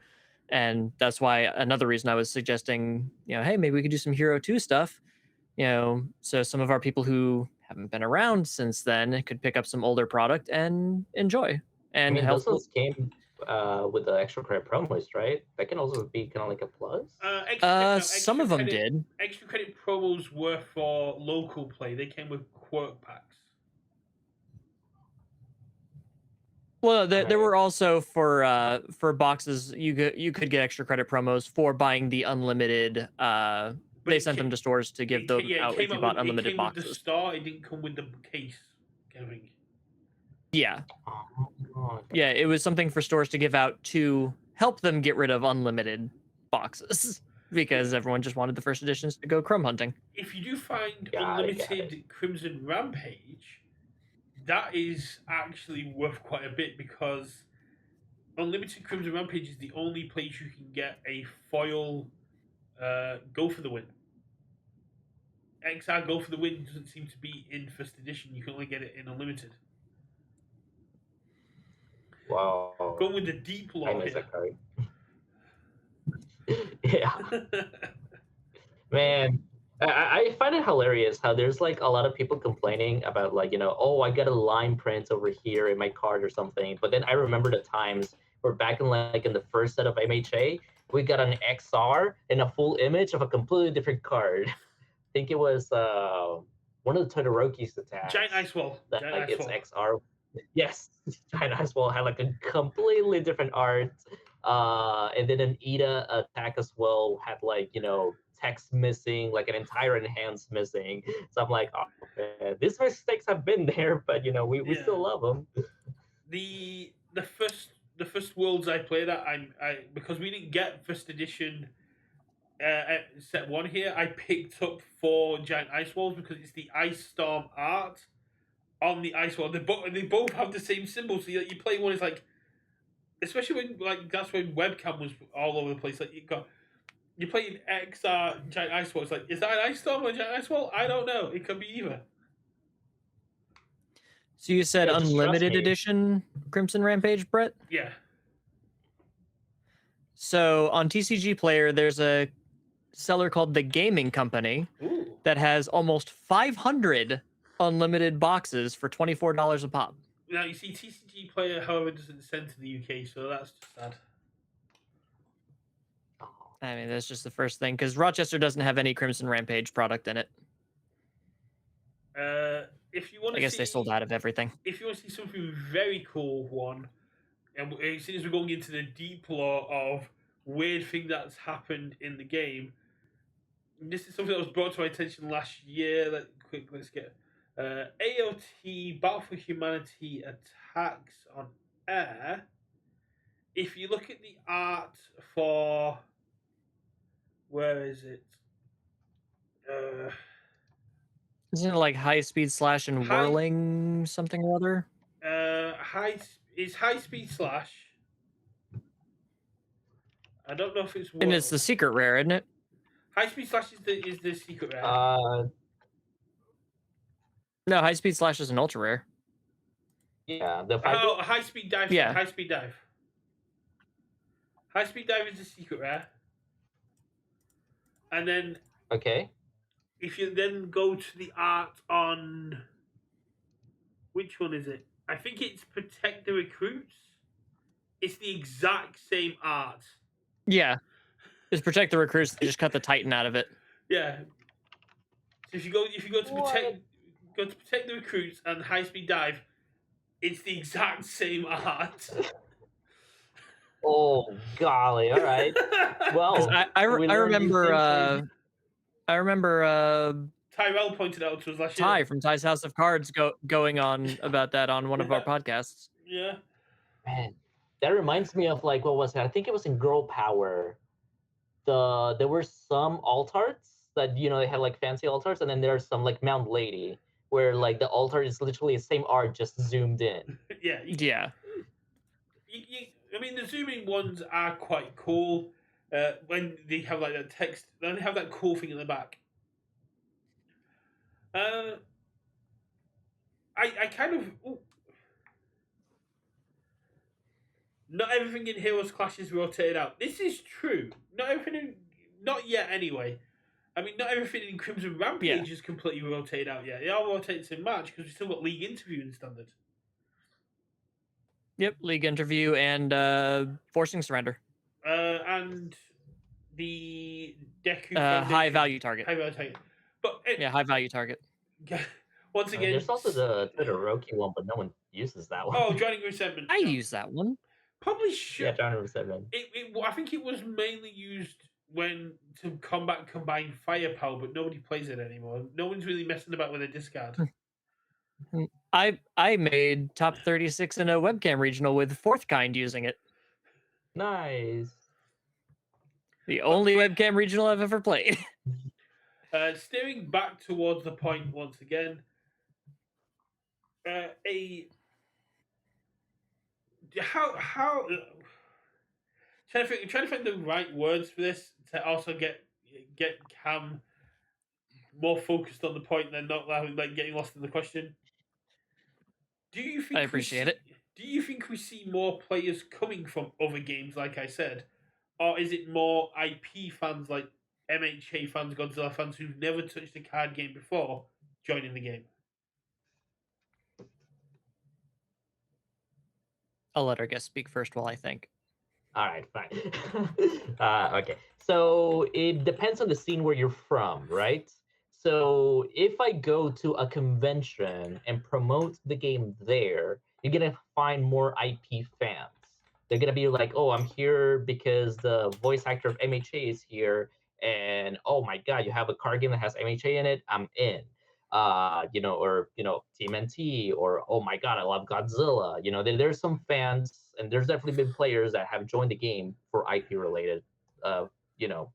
and that's why another reason I was suggesting, hey, maybe we could do some Hero 2 stuff, so some of our people who haven't been around since then could pick up some older product and enjoy. And I mean, those ones came with the extra credit promos, right? That can also be kind of like a plus. Some of them did. Extra credit promos were for local play. They came with quirk packs. Well, there were also for boxes you could get extra credit promos for buying the unlimited. They sent them to stores to give them out if you bought unlimited boxes. With the star, it didn't come with the case. Kevin. Yeah. Yeah, it was something for stores to give out to help them get rid of unlimited boxes because everyone just wanted the first editions to go chrome hunting. If you do find unlimited Crimson Rampage, that is actually worth quite a bit because unlimited Crimson Rampage is the only place you can get a foil Go for the Win. XR Go for the Win doesn't seem to be in first edition. You can only get it in unlimited. Wow. Going with the deep lore here. Yeah. Man, I find it hilarious how there's like a lot of people complaining about like, oh, I got a line print over here in my card or something. But then I remember the times Or back in in the first set of MHA, we got an XR and a full image of a completely different card. I think it was one of the Todoroki's Giant attacks Ice Wall. that Giant like Ice its Wall. XR. Yes, Giant Ice Wall had like a completely different art. And then an Ida attack as well had like text missing, like an entire enhance missing. So I'm like, oh man, these mistakes have been there, but we Yeah. still love them. The first worlds I played at, I because we didn't get first edition set one here, I picked up 4 giant ice walls because it's the ice storm art on the ice wall. They both have the same symbol, so you play one is like, especially when like that's when webcam was all over the place. Like you playing XR giant ice wall. It's like, is that an ice storm or a giant ice wall? I don't know. It could be either. So you said Yeah, just trust unlimited me. edition Crimson Rampage, Brett? Yeah. So on TCG Player, there's a seller called The Gaming Company Ooh. that has almost 500 unlimited boxes for $24 a pop. Now you see, TCG Player, however, doesn't send to the UK, so that's just sad. I mean, that's just the first thing, because Rochester doesn't have any Crimson Rampage product in it. If you want I to guess see, they sold out of everything. if you want to see something very cool, one, and as soon as we're going into the deep lore of weird thing that's happened in the game, this is something that was brought to my attention last year. Let's get AOT Battle for Humanity attacks on air. If you look at the art for, where is it? Isn't it like High Speed Slash and High- Whirling something or other? High Speed Slash. I don't know if it's And it's the secret rare, isn't it? High Speed Slash is the secret rare. No, High Speed Slash is an ultra rare. Yeah, the High Speed Dive. Yeah. High Speed Dive. High Speed Dive is the secret rare. And then okay. if you then go to the art on, which one is it? I think it's Protect the Recruits. It's the exact same art. Yeah. Just Protect the Recruits, they just cut the Titan out of it. Yeah. So if you go to Protect the Recruits and High Speed Dive, it's the exact same art. Oh golly! All right. Well, I we learned these remember Tyrell pointed out to us last Ty year. from Ty's House of Cards going on about that on one of our podcasts. Yeah. Man, that reminds me of like, what was it? I think it was in Girl Power. There were some alt arts that they had like fancy alt arts, and then there's some like Mount Lady where like the alt art is literally the same art just zoomed in. Yeah. Yeah. I mean, the zooming ones are quite cool. When they have like that text, then they have that cool thing in the back. I kind of. Ooh. Not everything in Heroes Clash is rotated out. This is true. Not everything. Not yet, anyway. I mean, not everything in Crimson Rampage is completely rotated out yet. They all rotated in March because we still got League Interview in Standard. Yep, League Interview and Forcing Surrender. And the Deku High Value Target. High value target. But High Value Target. Once again, there's also the Todoroki one, but no one uses that one. Oh, Drowning Resentment. I use that one. Probably should. Yeah, Drowning Resentment. I think it was mainly used when to combat combined firepower, but nobody plays it anymore. No one's really messing about with a discard. I made top 36 in a webcam regional with Fourth Kind using it. Nice. The only webcam regional I've ever played. Steering back towards the point once again. How trying to find the right words for this to also get Cam more focused on the point than not like getting lost in the question. Do you think I appreciate it. Do you think we see more players coming from other games, like I said, or is it more IP fans like MHA fans, Godzilla fans who've never touched a card game before joining the game? I'll let our guest speak first while I think. All right, fine. Okay, so it depends on the scene where you're from, right? So if I go to a convention and promote the game there, you're gonna find more IP fans. They're gonna be like, "Oh, I'm here because the voice actor of MHA is here," and "Oh my God, you have a card game that has MHA in it? I'm in." Or TMNT, or "Oh my God, I love Godzilla." There's some fans, and there's definitely been players that have joined the game for IP related,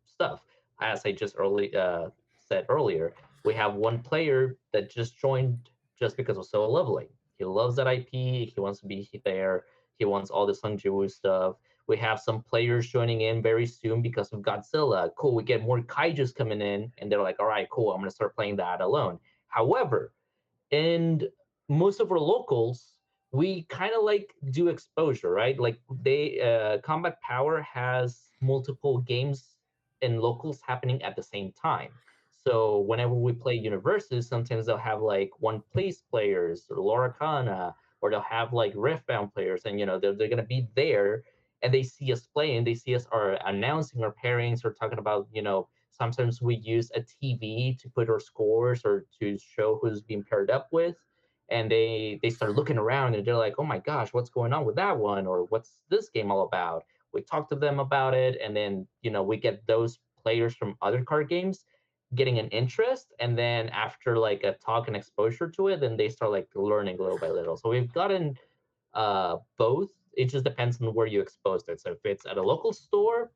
stuff. As I just said earlier, we have one player that just joined just because of Solo Leveling. He loves that IP. He wants to be there. He wants all the Sung Ji stuff. We have some players joining in very soon because of Godzilla. Cool. We get more kaijus coming in, and they're like, "All right, cool. I'm gonna start playing that alone." However, and most of our locals, we kind of like do exposure, right? Like Combat Power has multiple games and locals happening at the same time. So whenever we play Universus, sometimes they'll have like one place players or Loracana, or they'll have like Riftbound players, and they're gonna be there, and they see us playing, they see us are announcing our pairings or talking about, sometimes we use a TV to put our scores or to show who's being paired up with, and they start looking around and they're like, "Oh my gosh, what's going on with that one?" or "What's this game all about?" We talk to them about it, and then we get those players from other card games getting an interest, and then after like a talk and exposure to it, then they start like learning little by little. So we've gotten both. It just depends on where you exposed it. So if it's at a local store,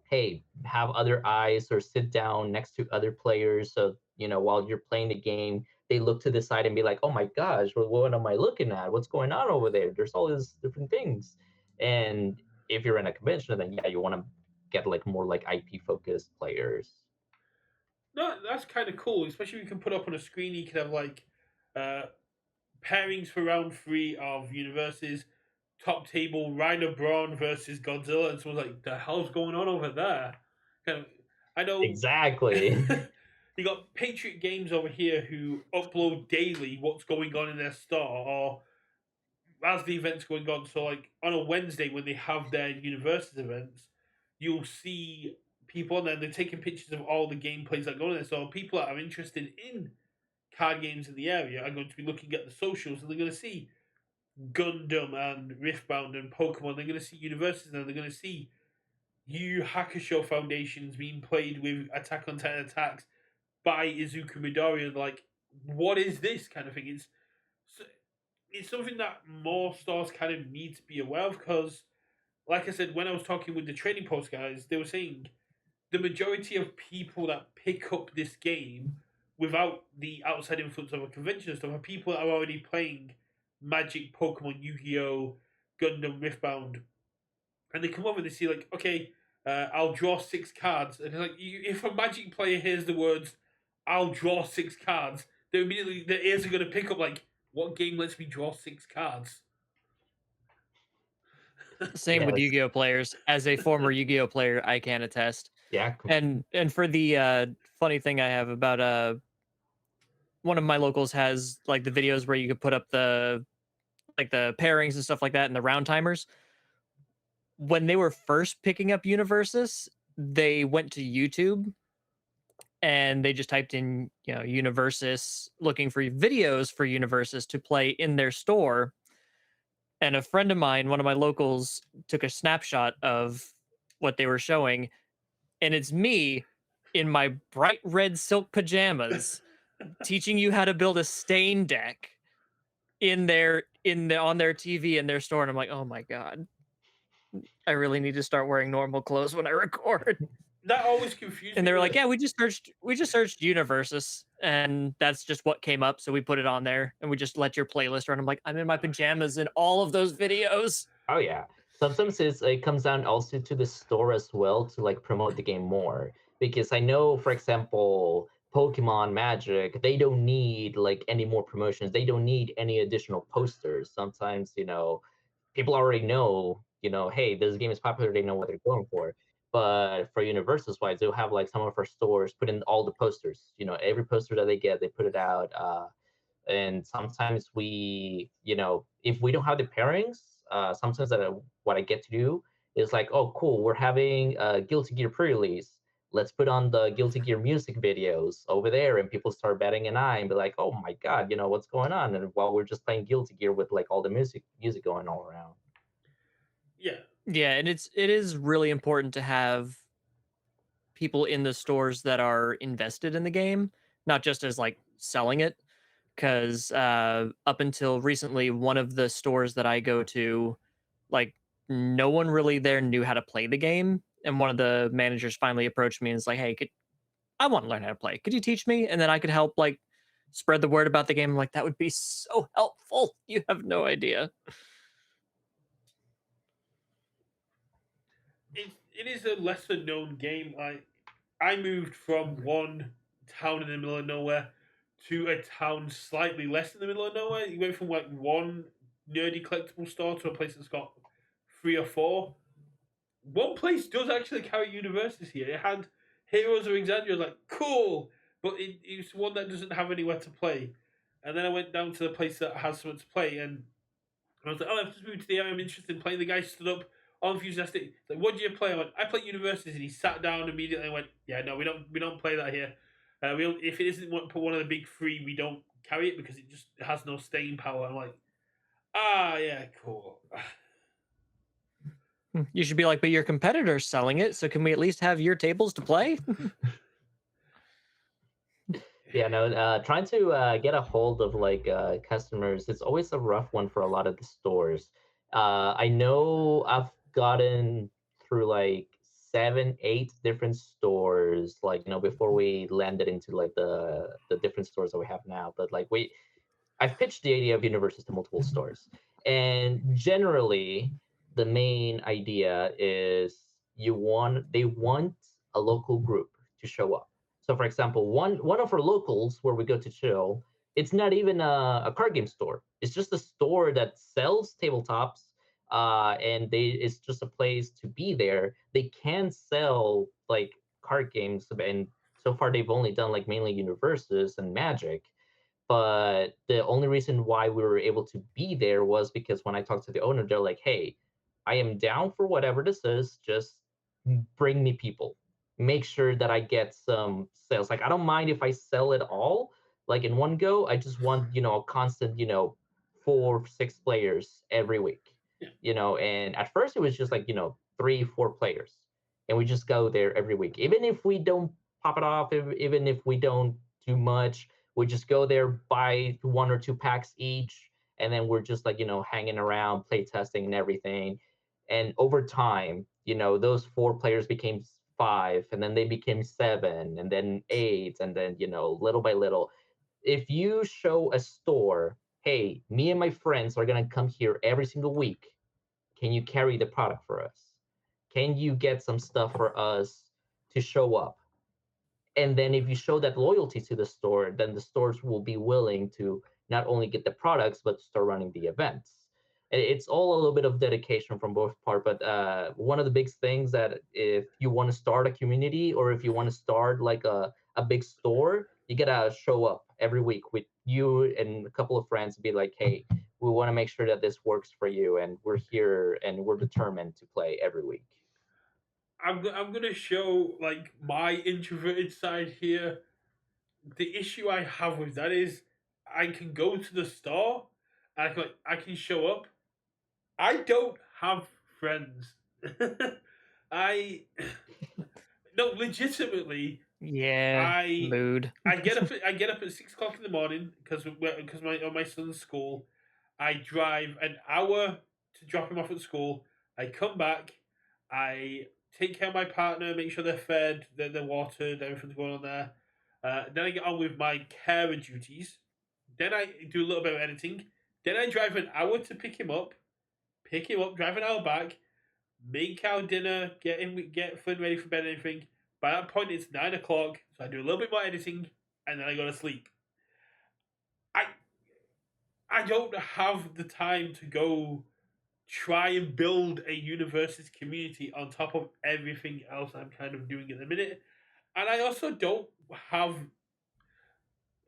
hey, have other eyes or sit down next to other players. So, while you're playing the game, they look to the side and be like, "Oh my gosh, what am I looking at? What's going on over there? There's all these different things." And if you're in a convention, then yeah, you want to get like more like IP focused players. No, that's kind of cool. Especially if you can put up on a screen. You can have like uh, pairings for round three of Universes. Top table, Rhino Braun versus Godzilla, and someone's like, "The hell's going on over there?" Kind of, I know. Exactly. You got Patriot Games over here who upload daily what's going on in their store, or as the event's going on. So, like on a Wednesday when they have their Universes events, you'll see people on there. They're taking pictures of all the gameplays that go on there. So people that are interested in card games in the area are going to be looking at the socials, and they're going to see Gundam and Riftbound and Pokemon. They're going to see Universes, and they're going to see Yu Hakusho Foundations being played with Attack on Titan attacks by Izuku Midori. And like, what is this kind of thing? It's something that more stores kind of need to be aware of, because, like I said, when I was talking with the Trading Post guys, they were saying the majority of people that pick up this game without the outside influence of a convention and stuff are people that are already playing Magic, Pokemon, Yu-Gi-Oh, Gundam, Riftbound, and they come over and they see like, okay, I'll draw six cards, and like, if a Magic player hears the words, "I'll draw six cards," they immediately their ears are going to pick up like, what game lets me draw six cards? Same with Yes. Yu-Gi-Oh players. As a former Yu-Gi-Oh player, I can attest. Yeah. And for the funny thing I have about one of my locals has like the videos where you could put up the pairings and stuff like that and the round timers. When they were first picking up Universus, they went to YouTube and they just typed in, Universus, looking for videos for Universus to play in their store. And a friend of mine, one of my locals, took a snapshot of what they were showing, and it's me in my bright red silk pajamas teaching you how to build a stain deck on their TV in their store, and I'm like, "Oh my god. I really need to start wearing normal clothes when I record." That always confused And me. they were When like, "Yeah, we just searched Universus, and that's just what came up, so we put it on there, and we just let your playlist run." I'm like, "I'm in my pajamas in all of those videos." Oh yeah. Sometimes it comes down also to the store as well to like promote the game more. Because I know, for example, Pokemon Magic, they don't need like any more promotions. They don't need any additional posters. Sometimes, people already know, hey, this game is popular, they know what they're going for. But for Universus wise, they'll have like some of our stores put in all the posters. Every poster that they get, they put it out. And sometimes we, if we don't have the pairings, sometimes what I get to do is like, oh, cool, we're having a Guilty Gear pre-release. Let's put on the Guilty Gear music videos over there, and people start batting an eye and be like, oh my god, what's going on? And while we're just playing Guilty Gear with like all the music going all around. Yeah, Yeah, and it is really important to have people in the stores that are invested in the game, not just as like selling it. Because up until recently, one of the stores that I go to, like no one really there knew how to play the game. And one of the managers finally approached me and was like, "Hey, I want to learn how to play. Could you teach me?" And then I could help like spread the word about the game. I'm like, that would be so helpful. You have no idea. it is a lesser known game. I moved from one town in the middle of nowhere to a town slightly less in the middle of nowhere. You went from like one nerdy collectible store to a place that's got three or four. One place does actually carry Universus here. It had Heroes of Exandria. I was like, cool, but it's one that doesn't have anywhere to play. And then I went down to the place that has something to play, and I was like, oh, I've just moved to the area. I'm interested in playing. The guy stood up, all enthusiastic. He's like, what do you play? I went, I play Universus, and he sat down immediately and went, yeah, no, we don't play that here. We don't, if it isn't one of the big three, we don't carry it because it just has no staying power. I'm like, yeah, cool. You should be like, but your competitor's selling it, so can we at least have your tables to play? Yeah, no, trying to get a hold of like customers, it's always a rough one for a lot of the stores. I know I've gotten through like 7, 8 different stores, like before we landed into like the different stores that we have now. But like I've pitched the idea of Universes to multiple stores, and generally, the main idea is they want a local group to show up. So, for example, one of our locals where we go to chill, it's not even a card game store. It's just a store that sells tabletops, and it's just a place to be there. They can sell like card games, and so far they've only done like mainly Universes and Magic, but the only reason why we were able to be there was because when I talked to the owner, they're like, "Hey, I am down for whatever this is. Just bring me people. Make sure that I get some sales. Like, I don't mind if I sell it all, like in one go. I just want, a constant, 4, 6 players every week, Yeah. And at first it was just like, 3, 4 players, and we just go there every week, even if we don't pop it off, even if we don't do much, we just go there, buy 1 or 2 packs each, and then we're just like, hanging around, play testing and everything. And over time, those 4 players became 5, and then they became 7, and then 8, and then, little by little. If you show a store, hey, me and my friends are gonna come here every single week, can you carry the product for us? Can you get some stuff for us to show up? And then if you show that loyalty to the store, then the stores will be willing to not only get the products but start running the events. It's all a little bit of dedication from both part, but one of the big things that if you want to start a community or if you want to start like a big store, you gotta show up every week with you and a couple of friends and be like, hey, we want to make sure that this works for you, and we're here and we're determined to play every week. I'm gonna show like my introverted side here. The issue I have with that is I can go to the store and I can show up. I don't have friends. I no, legitimately. Yeah, I mood. I get up at 6 o'clock in the morning because my son's school. I drive an hour to drop him off at school. I come back. I take care of my partner, make sure they're fed, they're watered, everything's going on there. Then I get on with my carer duties. Then I do a little bit of editing. Then I drive an hour to pick him up, drive an hour back, make our dinner, get Flynn ready for bed and everything. By that point, it's 9 o'clock, so I do a little bit more editing, and then I go to sleep. I I don't have the time to go try and build a Universus community on top of everything else I'm kind of doing at the minute, and I also don't have.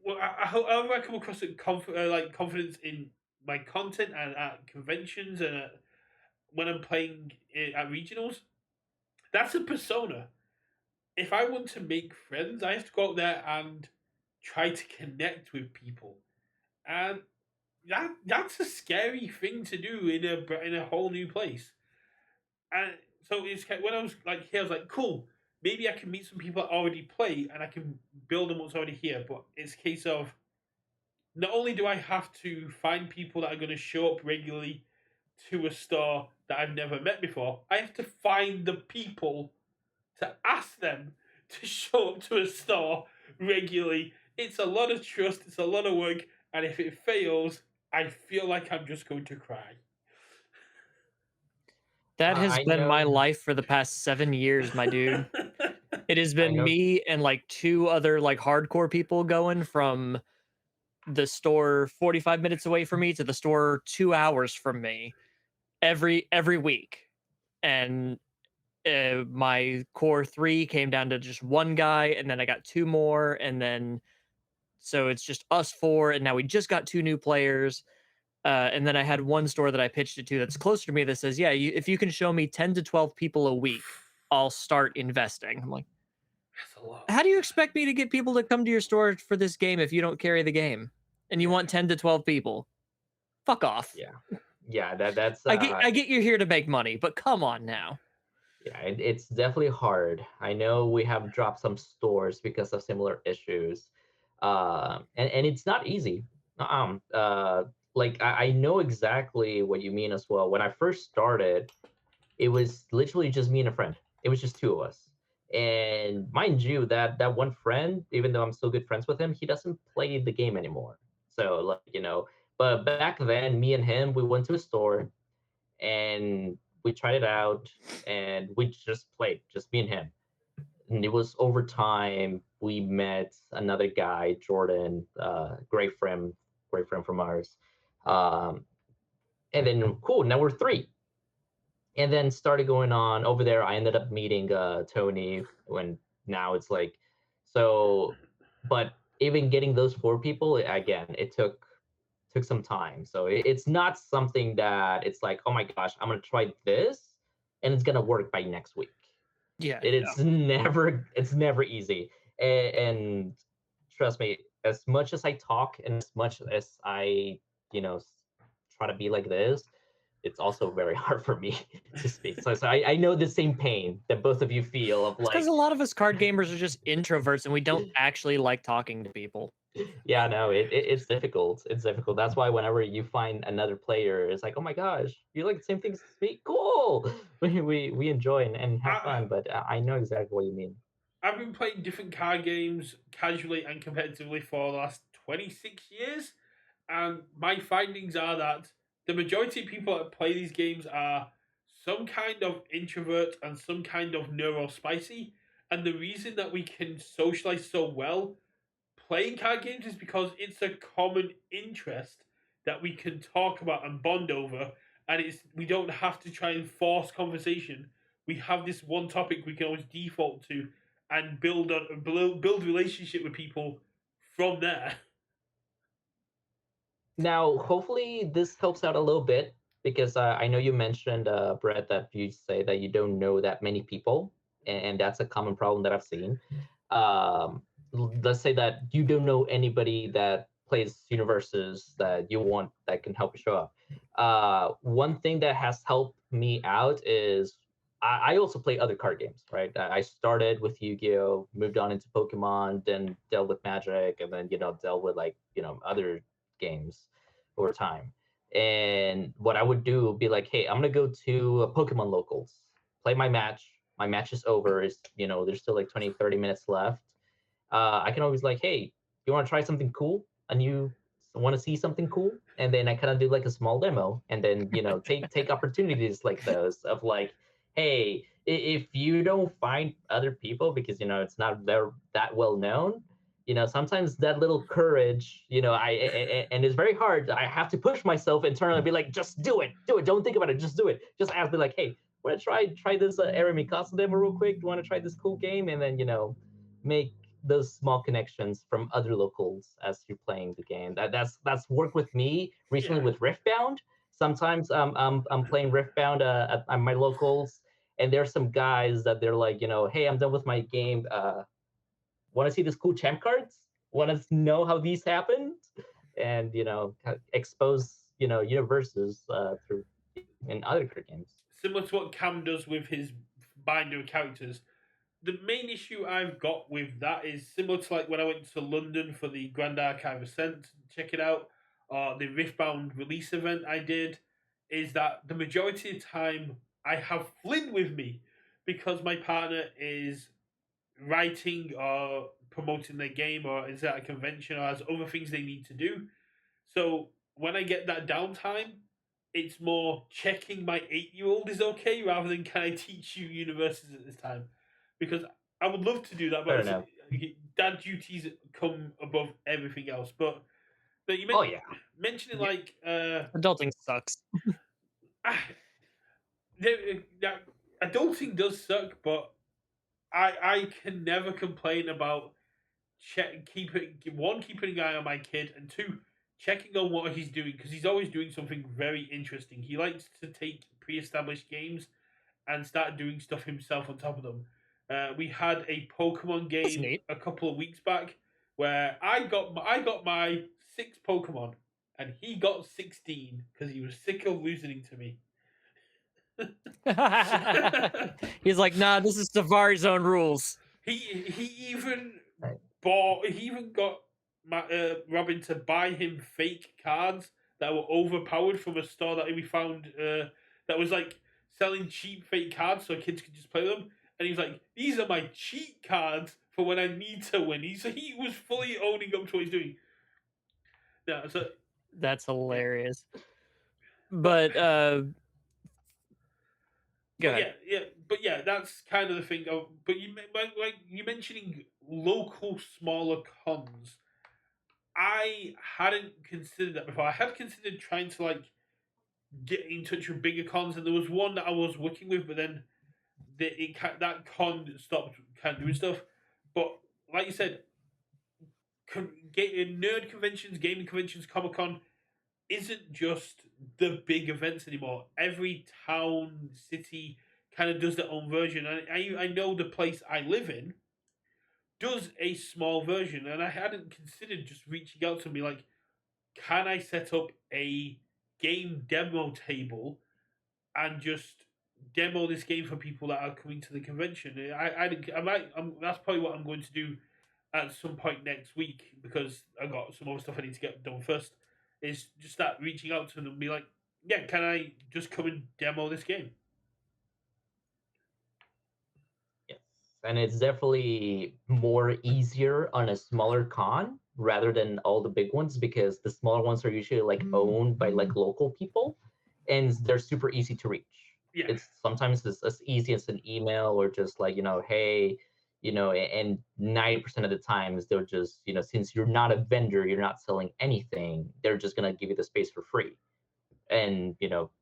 Well, however I come across like confidence in my content and at conventions and at when I'm playing at regionals. That's a persona. If I want to make friends, I have to go out there and try to connect with people, and that's a scary thing to do in a whole new place. And so when I was like here, I was like, cool. Maybe I can meet some people that already play, and I can build on what's already here. But it's a case of not only do I have to find people that are going to show up regularly to a store that I've never met before, I have to find the people to ask them to show up to a store regularly. It's a lot of trust, it's a lot of work, and if it fails, I feel like I'm just going to cry. That has I been my know, life for the past 7 years, my dude. It has I been know. me and, like, 2 other, like, hardcore people going from the store 45 minutes away from me to the store 2 hours from me every week. And, my core 3 came down to just 1 guy, and then I got 2 more, and then so it's just us 4, and now we just got 2 new players. And then I had one store that I pitched it to that's closer to me that says, "Yeah, if you can show me 10 to 12 people a week, I'll start investing." I'm like, That's a lot. "How do you expect me to get people to come to your store for this game if you don't carry the game? And you Yeah. want 10 to 12 people? Fuck off. Yeah, yeah. That's I get you're here to make money, but come on now." yeah. It's definitely hard. I know we have dropped some stores because of similar issues, and it's not easy. Like I know exactly what you mean as well. When I first started, it was literally just me and a friend. It was just two of us. And mind you, that one friend, even though I'm still good friends with him, he doesn't play the game anymore. So like, but back then, me and him, we went to a store and we tried it out and we just played, just me and him. And it was over time. We met another guy, Jordan, great friend from ours. Um, and then cool, now we're three, and then started going on over there. I ended up meeting Tony. When now it's like, so, but even getting those four people again, it took some time. So it's not something that it's like, oh my gosh, I'm gonna try this and it's gonna work by next week. Yeah, It's never easy. And trust me, as much as I talk and as much as I, you know, try to be like this, it's also very hard for me to speak. So I know the same pain that both of you feel of it's because a like, lot of us card gamers are just introverts and we don't actually like talking to people. yeah, no, it's difficult. It's difficult. That's why whenever you find another player, it's like, oh my gosh, you like the same things as me? Cool. We enjoy and have I, fun, but I know exactly what you mean. I've been playing different card games casually and competitively for the last 26 years, and my findings are that the majority of people that play these games are some kind of introvert and some kind of neurospicy. And the reason that we can socialize so well playing card games is because it's a common interest that we can talk about and bond over, and it's we don't have to try and force conversation. We have this one topic we can always default to and build relationship with people from there. Now, hopefully, this helps out a little bit because I know you mentioned, Brett, that you say that you don't know that many people, and that's a common problem that I've seen. Let's say that you don't know anybody that plays universes that you want that can help you show up. One thing that has helped me out is I also play other card games, right? I started with Yu-Gi-Oh, moved on into Pokemon, then dealt with Magic, and then dealt with like other games over time. And what I would do would be like, hey, I'm gonna go to Pokemon locals, play my match. My match is over. Is there's still like 20, 30 minutes left. I can always like, hey, you want to try something cool? And you want to see something cool? And then I kind of do like a small demo, and then take opportunities like those of like, hey, if you don't find other people because it's not that well known, sometimes that little courage, and it's very hard. I have to push myself internally and be like, just do it, don't think about it, just do it. Just ask me like, hey, want to try this Aaron Mikasa demo real quick? You want to try this cool game? And then make those small connections from other locals as you're playing the game. That's worked with me recently Yeah. with Riftbound. sometimes I'm playing Riftbound at my locals, and there's some guys that they're like, hey, I'm done with my game. Want to see this cool champ cards? Want to know how these happened? And expose universes through in other card games. Similar to what Cam does with his binder of characters. The main issue I've got with that is similar to like when I went to London for the Grand Archive Ascent to check it out, or the Riftbound release event I did, is that the majority of the time I have Flynn with me because my partner is writing or promoting their game or is at a convention or has other things they need to do. So when I get that downtime, it's more checking my 8-year-old is okay rather than can I teach you universes at this time, because I would love to do that, Fair but enough. dad duties come above everything else. But you Oh yeah. mentioning Yeah. like Adulting sucks. ah, that adulting does suck, but I can never complain about keeping an eye on my kid, and two, checking on what he's doing because he's always doing something very interesting. He likes to take pre-established games and start doing stuff himself on top of them. We had a Pokemon That's game neat. a couple of weeks back where I got my 6 Pokemon and he got 16 because he was sick of losing to me. He's like, nah, this is Safari Zone rules. He even Right. got Robin to buy him fake cards that were overpowered from a store that we found that was like selling cheap fake cards so kids could just play them. And he was like, "These are my cheat cards for when I need to win." He was fully owning up to what he's doing. Yeah, so That's hilarious. but But go but ahead. yeah, that's kind of the thing. But like you mentioning local smaller cons. I hadn't considered that before. I had considered trying to like get in touch with bigger cons, and there was one that I was working with, but then that con stopped kind of doing stuff. But like you said, nerd conventions, gaming conventions, Comic Con isn't just the big events anymore. Every town, city kind of does their own version. I know the place I live in does a small version, and I hadn't considered just reaching out to me like, can I set up a game demo table and just demo this game for people that are coming to the convention? That's probably what I'm going to do at some point next week because I got some other stuff I need to get done first. Is just start reaching out to them and be like, yeah, can I just come and demo this game? Yes, and it's definitely more easier on a smaller con rather than all the big ones because the smaller ones are usually like owned by like local people, and they're super easy to reach. Yeah, It's sometimes it's as easy as an email or just like hey, and 90% of the times they'll just since you're not a vendor, you're not selling anything, they're just gonna give you the space for free. And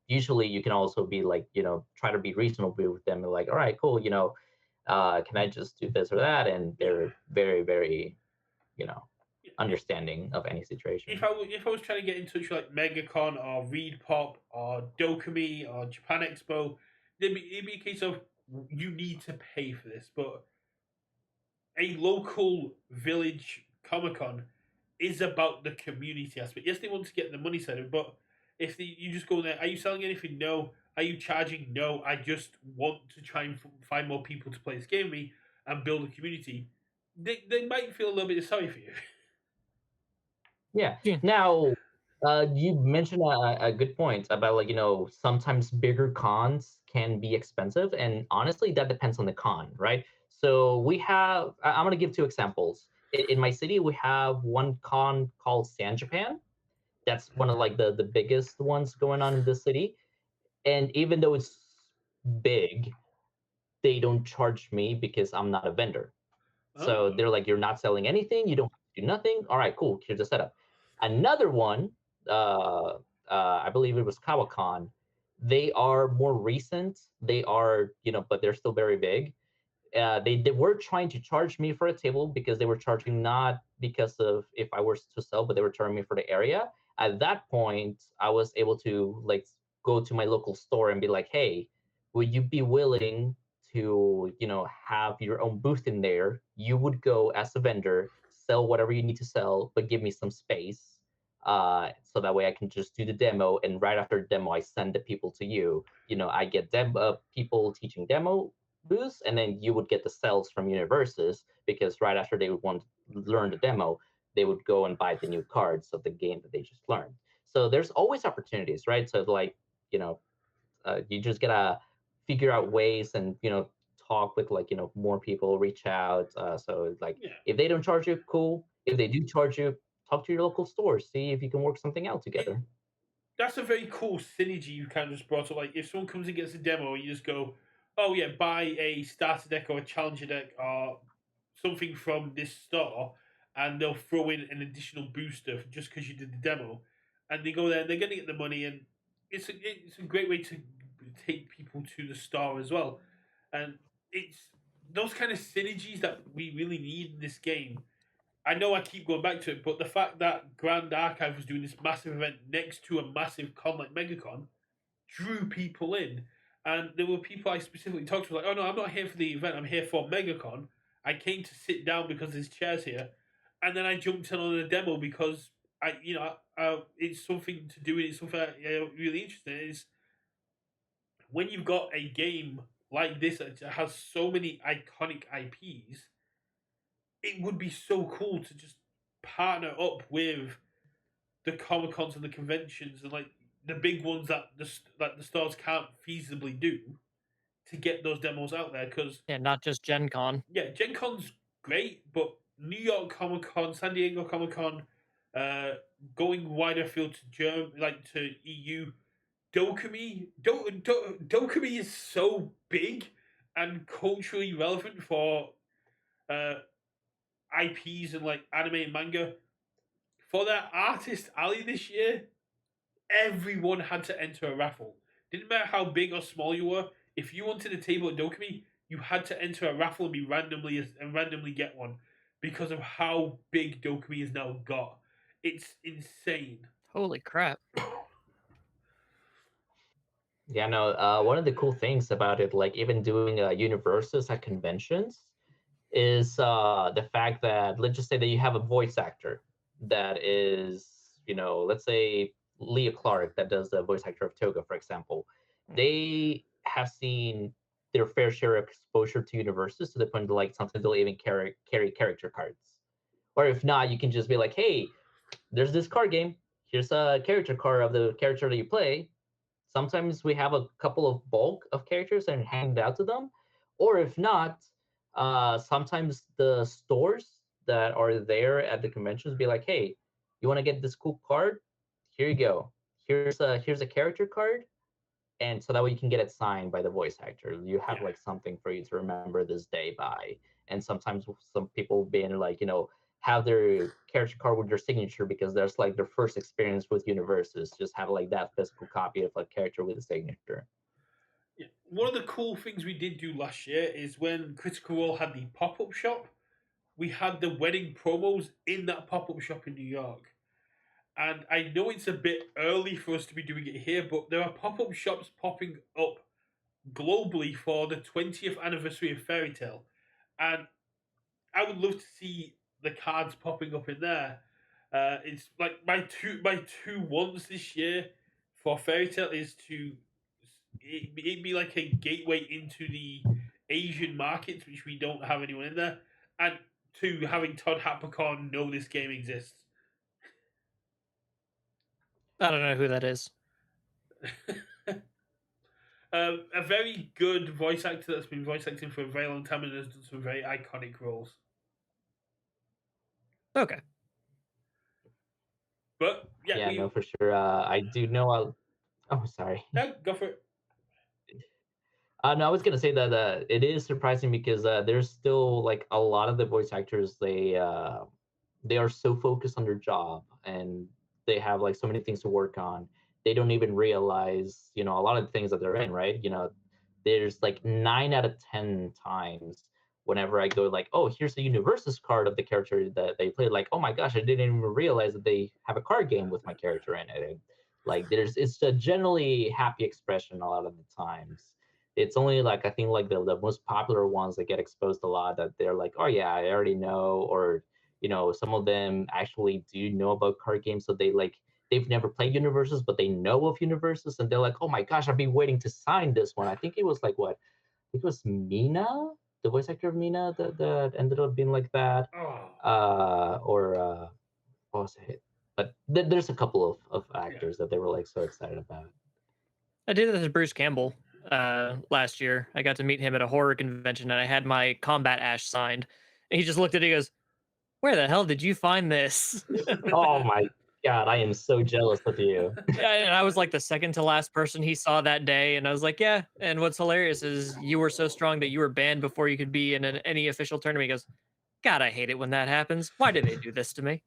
usually you can also be like try to be reasonable with them and like all right cool can I just do this or that? And yeah. they're very, very, you know, If, understanding of any situation. if I was trying to get in touch with like MegaCon or Reed Pop or Dokumi or Japan Expo, it'd be a case of you need to pay for this. But a local village Comic Con is about the community aspect. Yes, they want to get the money side of it, but if you just go there, are you selling anything? No. Are you charging? No. I just want to try and find more people to play this game with me and build a community. They might feel a little bit sorry for you. Yeah. Yeah. Now, you mentioned a good point about like sometimes bigger cons can be expensive, and honestly, that depends on the con, right? So we have. I'm gonna give two examples. In my city, we have one con called San Japan. That's one of like the biggest ones going on in the city, and even though it's big, they don't charge me because I'm not a vendor. So Oh. they're like, you're not selling anything. You don't do nothing. All right, cool. Here's the setup. Another one, I believe it was Kawakan. They are more recent. They are, but they're still very big. They were trying to charge me for a table because they were charging not because of if I were to sell, but they were charging me for the area. At that point, I was able to like go to my local store and be like, "Hey, would you be willing to, have your own booth in there? You would go as a vendor, sell whatever you need to sell, but give me some space, so that way I can just do the demo. And right after the demo, I send the people to you. I get people teaching demo booths, and then you would get the sales from Universus because right after they would want to learn the demo, they would go and buy the new cards of the game that they just learned. So there's always opportunities, right? So like, you know, you just gotta figure out ways and talk with like more people, reach out. So like Yeah. if they don't charge you, cool. If they do charge you, talk to your local store, see if you can work something out It together. that's a very cool synergy you kind of just brought up. Like if someone comes and gets a demo, you just go, "Oh yeah, buy a starter deck or a challenger deck or something from this store," and they'll throw in an additional booster just because you did the demo, and they go there and they're going to get the money, and it's a great way to take people to the store as well, and it's those kind of synergies that we really need in this game. I know I keep going back to it, but the fact that Grand Archive was doing this massive event next to a massive con like MegaCon drew people in. And there were people I specifically talked to, like, oh no, I'm not here for the event, I'm here for MegaCon. I came to sit down because there's chairs here. And then I jumped in on a demo because it's something to do, and it's something really interesting. Is when you've got a game like this that has so many iconic IPs, it would be so cool to just partner up with the Comic Cons and the conventions and like the big ones that the stores can't feasibly do to get those demos out there. Because Yeah, not just Gen Con. yeah, Gen Con's great, but New York Comic Con, San Diego Comic Con, uh, going wider field to like to EU, Dokumi is so big and culturally relevant for uh, IPs and like anime and manga. For their artist alley this year, everyone had to enter a raffle. Didn't matter how big or small you were. If you wanted a table at Dokumi, you had to enter a raffle and be randomly get one because of how big Dokumi has now got. It's insane. Holy crap. Yeah, no. One of the cool things about it, like even doing universes at conventions, is the fact that let's just say that you have a voice actor that is, let's say Leah Clark that does the voice actor of Toga, for example. They have seen their fair share of exposure to universes to the point that like sometimes they'll even carry character cards. Or if not, you can just be like, hey, there's this card game. Here's a character card of the character that you play. Sometimes we have a couple of bulk of characters and hand it out to them. Or if not, sometimes the stores that are there at the conventions be like, hey, you want to get this cool card? Here you go. Here's a character card, and so that way you can get it signed by the voice actor. You have Yeah. like something for you to remember this day by. And sometimes some people being like, have their character card with their signature because that's like their first experience with universes. Just have like that physical copy of a character with a signature. Yeah. One of the cool things we did do last year is when Critical Role had the pop up shop, we had the wedding promos in that pop up shop in New York. And I know it's a bit early for us to be doing it here, but there are pop up shops popping up globally for the 20th anniversary of Fairy Tale. And I would love to see the cards popping up in there. It's like my two wants this year for Fairy Tale is to it'd be like a gateway into the Asian markets, which we don't have anyone in there, and to having Todd Happercorn know this game exists. I don't know who that is. A very good voice actor that's been voice acting for a very long time and has done some very iconic roles. Okay. But yeah, Yeah, no, for sure. I do know. Oh, sorry. yeah, go for it. No, I was gonna say that it is surprising because there's still like a lot of the voice actors. They are so focused on their job and they have like so many things to work on. They don't even realize, a lot of the things that they're in. Right? There's like 9 out of 10 times whenever I go like, oh, here's the Universus card of the character that they played. Like, oh my gosh, I didn't even realize that they have a card game with my character in it. And, like, it's a generally happy expression a lot of the times. It's only like I think like the most popular ones that get exposed a lot that they're like, oh yeah, I already know, or some of them actually do know about card games, so they've never played Universes, but they know of Universes, and they're like, oh my gosh, I've been waiting to sign this one. I think it was like what? I think it was Mina, the voice actor of Mina, that ended up being like that. Oh, Or what was it? But there's a couple of yeah. actors that they were like so excited about. I did this with Bruce Campbell last year. I got to meet him at a horror convention, and I had my Combat Ash signed. And he just looked at it. He goes, "Where the hell did you find this?" Oh my god, I am so jealous of you. Yeah, and I was like the second to last person he saw that day, and I was like, "Yeah." And what's hilarious is you were so strong that you were banned before you could be in any official tournament. He goes, "God, I hate it when that happens. Why did they do this to me?"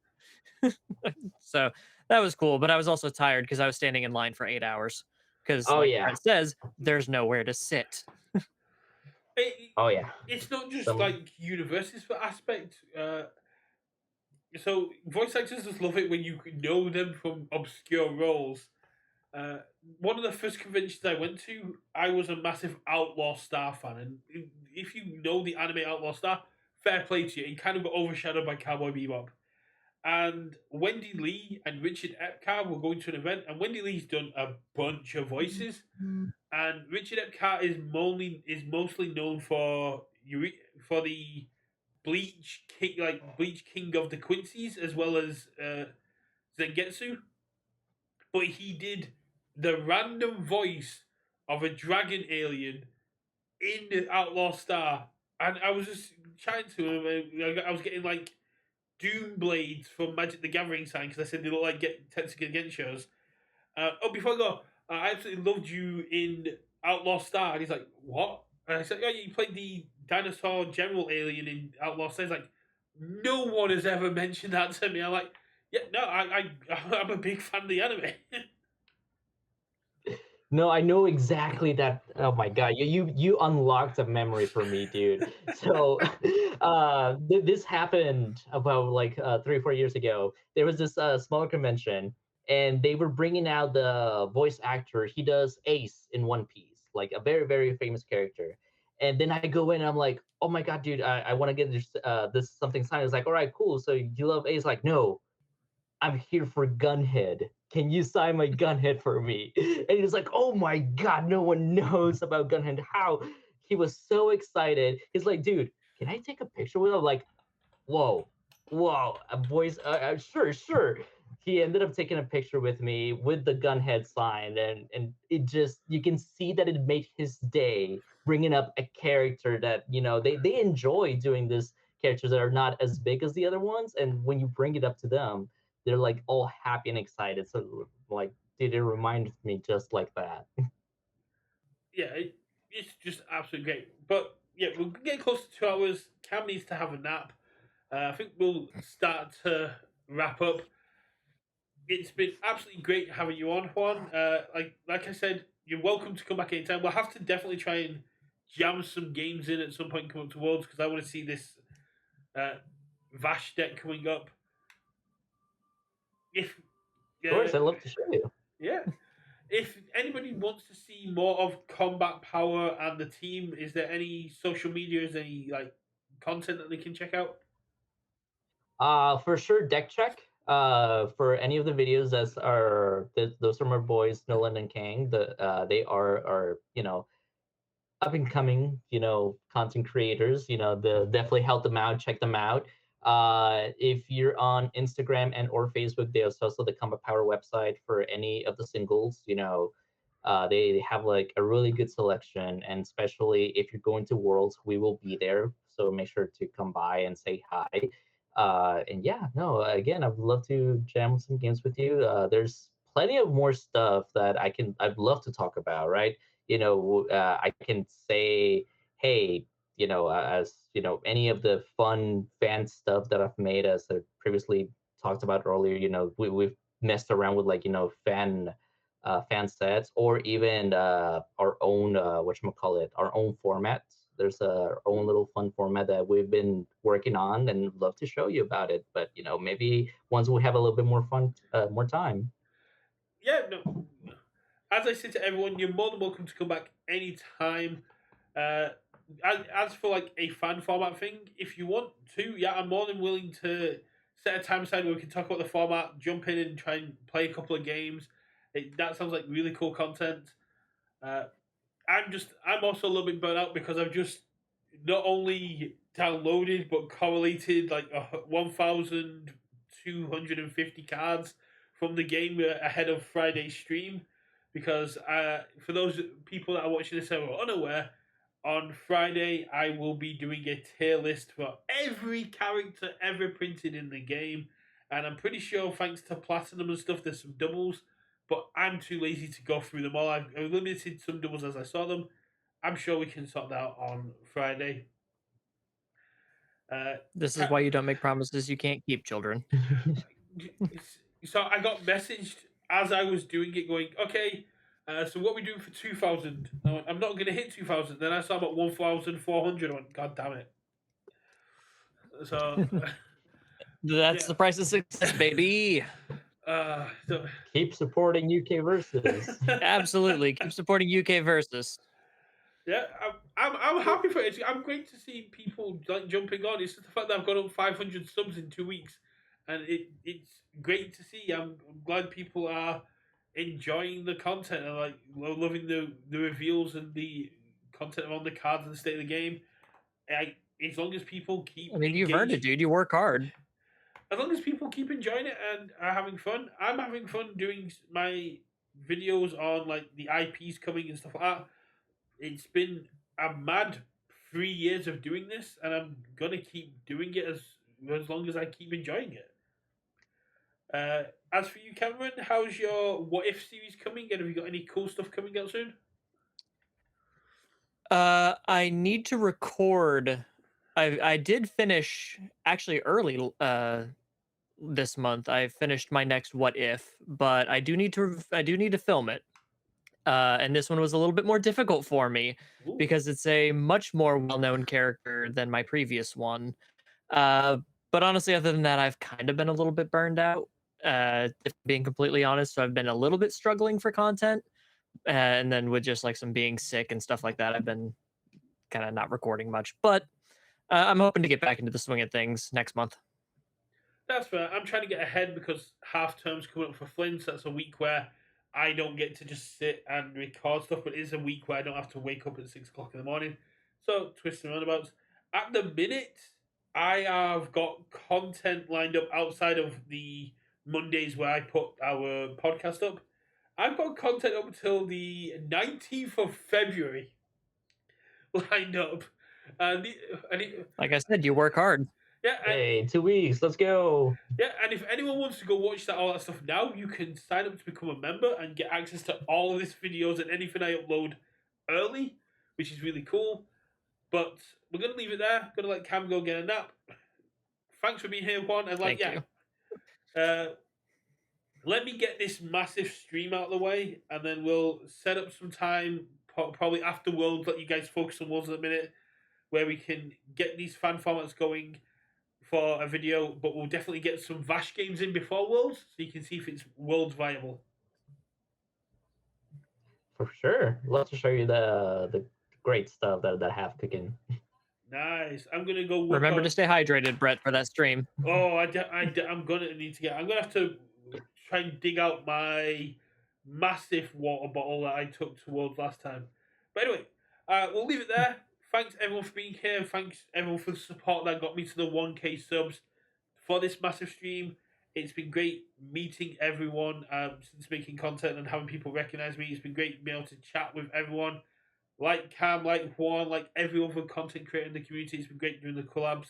So that was cool, but I was also tired because I was standing in line for 8 hours. Because, Oh like yeah, Brent says, there's nowhere to sit. It, oh yeah. it's not just Some like universes for aspect. So voice actors just love it when you know them from obscure roles. Uh, One of the first conventions I went to, I was a massive Outlaw Star fan, and if you know the anime Outlaw Star, fair play to you. It kind of got overshadowed by Cowboy Bebop. And Wendy Lee and Richard Epcar were going to an event, and Wendy Lee's done a bunch of voices, and Richard Epcar is mostly known for for the Bleach King of the Quincy's, as well as Zengetsu. But he did the random voice of a dragon alien in the Outlaw Star, and I was just chatting to him. And I was getting like Doom Blades from Magic the Gathering sign because I said they look like Tetsuya Genshos. Before I go, I absolutely loved you in Outlaw Star. And he's like, what? And I said, oh, you played the dinosaur general alien in Outlaw Star. He's like, no one has ever mentioned that to me. I'm like, yeah, no, I'm a big fan of the anime. No, I know exactly that. Oh my god, you unlocked a memory for me, dude. So, this happened about like 3 or 4 years ago. There was this smaller convention, and they were bringing out the voice actor. He does Ace in One Piece, like a very very famous character. And then I go in, and I'm like, oh my god, dude, I want to get this something signed. It's like, all right, cool. So you love Ace? Like, no, I'm here for Gunhead. Can you sign my Gunhead for me? And he was like, oh my God, no one knows about Gunhead. How? He was so excited. He's like, dude, can I take a picture with him? Like, whoa, whoa, boys, sure, sure. He ended up taking a picture with me with the Gunhead sign, and it just you can see that it made his day, bringing up a character that they enjoy doing this characters that are not as big as the other ones, and when you bring it up to them, they're like all happy and excited. So like, did it remind me just like that? Yeah, it's just absolutely great. But yeah, we're getting close to 2 hours. Cam needs to have a nap. I think we'll start to wrap up. It's been absolutely great having you on, Juan. Like I said, you're welcome to come back anytime. We'll have to definitely try and jam some games in at some point coming up to Worlds because I want to see this uh, Vash deck coming up. If Of course, I'd love to show you. yeah, if anybody wants to see more of Combat Power and the team, is there any social media, is there any like content that they can check out? For sure, deck check. For any of the videos those are my boys Nolan and Kang. They are up and coming, content creators. Definitely help them out, check them out. If you're on Instagram and or Facebook, there's also the Combat Power website for any of the singles. They have like a really good selection, and especially if you're going to Worlds, we will be there. So make sure to come by and say hi. And yeah, no, again, I'd love to jam some games with you. There's plenty of more stuff that I'd love to talk about, right? I can say, hey, as any of the fun fan stuff that I've made, as I previously talked about earlier, we've messed around with like fan sets, or even our own our own format there's our own little fun format that we've been working on, and love to show you about it. But maybe once we have a little bit more fun, more time. Yeah, no. As I said to everyone, you're more than welcome to come back anytime. Uh, as for like a fan format thing, if you want to, yeah, I'm more than willing to set a time aside where we can talk about the format, jump in and try and play a couple of games. That sounds like really cool content. Uh, I'm also a little bit burnt out because I've just not only downloaded but correlated like 1,250 cards from the game ahead of Friday's stream. Because for those people that are watching this and are unaware, on Friday I will be doing a tier list for every character ever printed in the game, and I'm pretty sure thanks to Platinum and stuff, there's some doubles, but I'm too lazy to go through them all. I've eliminated some doubles as I saw them. I'm sure we can sort that out on Friday. This is why you don't make promises you can't keep, children. So I got messaged as I was doing it, going, "Okay, so what are we doing for 2,000?" I'm not going to hit 2,000. Then I saw about 1,400. I went, "God damn it!" So That's yeah. the price of success, baby. So Keep supporting UK Versus. Absolutely. Keep supporting UK Versus. yeah, I'm happy for it. I'm great to see people like jumping on. It's just the fact that I've got up 500 subs in 2 weeks, and it's great to see. I'm glad people are enjoying the content and like loving the reveals and the content on the cards and the state of the game. As long as people keep I mean, you've earned it, engaging, dude. You work hard. as long as people keep enjoying it and are having fun, I'm having fun doing my videos on like the IPs coming and stuff like that. It's been a mad 3 years of doing this, and I'm gonna keep doing it as long as I keep enjoying it. As for you, Cameron, how's your What If series coming, and have you got any cool stuff coming out soon? I need to record. I did finish actually early this month. I finished my next What If, but I do need to film it. And this one was a little bit more difficult for me Ooh. because it's a much more well-known character than my previous one. Uh, but honestly, other than that, I've kind of been a little bit burned out. If I'm being completely honest, so I've been a little bit struggling for content, and then with just like some being sick and stuff like that, I've been kind of not recording much. But I'm hoping to get back into the swing of things next month. That's fair. I'm trying to get ahead because half term's coming up for Flynn, so that's a week where I don't get to just sit and record stuff, but it is a week where I don't have to wake up at 6 o'clock in the morning. So, twists and roundabouts. At the minute, I have got content lined up outside of the Mondays where I put our podcast up. I've got content up until the 19th of February lined up. Like I said, you work hard. Yeah, Hey, 2 weeks. Let's go. yeah, and if anyone wants to go watch all that stuff now, you can sign up to become a member and get access to all of these videos and anything I upload early, which is really cool. But we're gonna leave it there. Gonna let Cam go get a nap. Thanks for being here, Juan. And like, Thank you. let me get this massive stream out of the way, and then we'll set up some time, probably after Worlds. Let you guys focus on Worlds in a minute, where we can get these fan formats going for a video, but we'll definitely get some Vash games in before Worlds, so you can see if it's Worlds viable. For sure. Love to show you the great stuff that I have cooking. Nice. I'm gonna go. Remember to stay hydrated, Brett, for that stream. Oh, I'm gonna need to get. I'm gonna have to try and dig out my massive water bottle that I took to Worlds last time. But anyway, we'll leave it there. Thanks everyone for being here. Thanks everyone for the support that got me to the 1K subs for this massive stream. It's been great meeting everyone since making content and having people recognize me. It's been great being able to chat with everyone. Like Cam, like Juan, like every other content creator in the community. It's been great doing the collabs.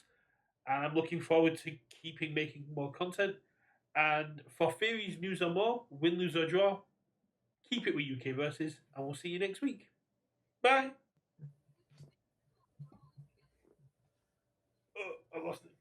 And I'm looking forward to keeping making more content. And for theories, news, or more, win, lose, or draw, keep it with UK Versus, and we'll see you next week. Bye. Oh, I lost it.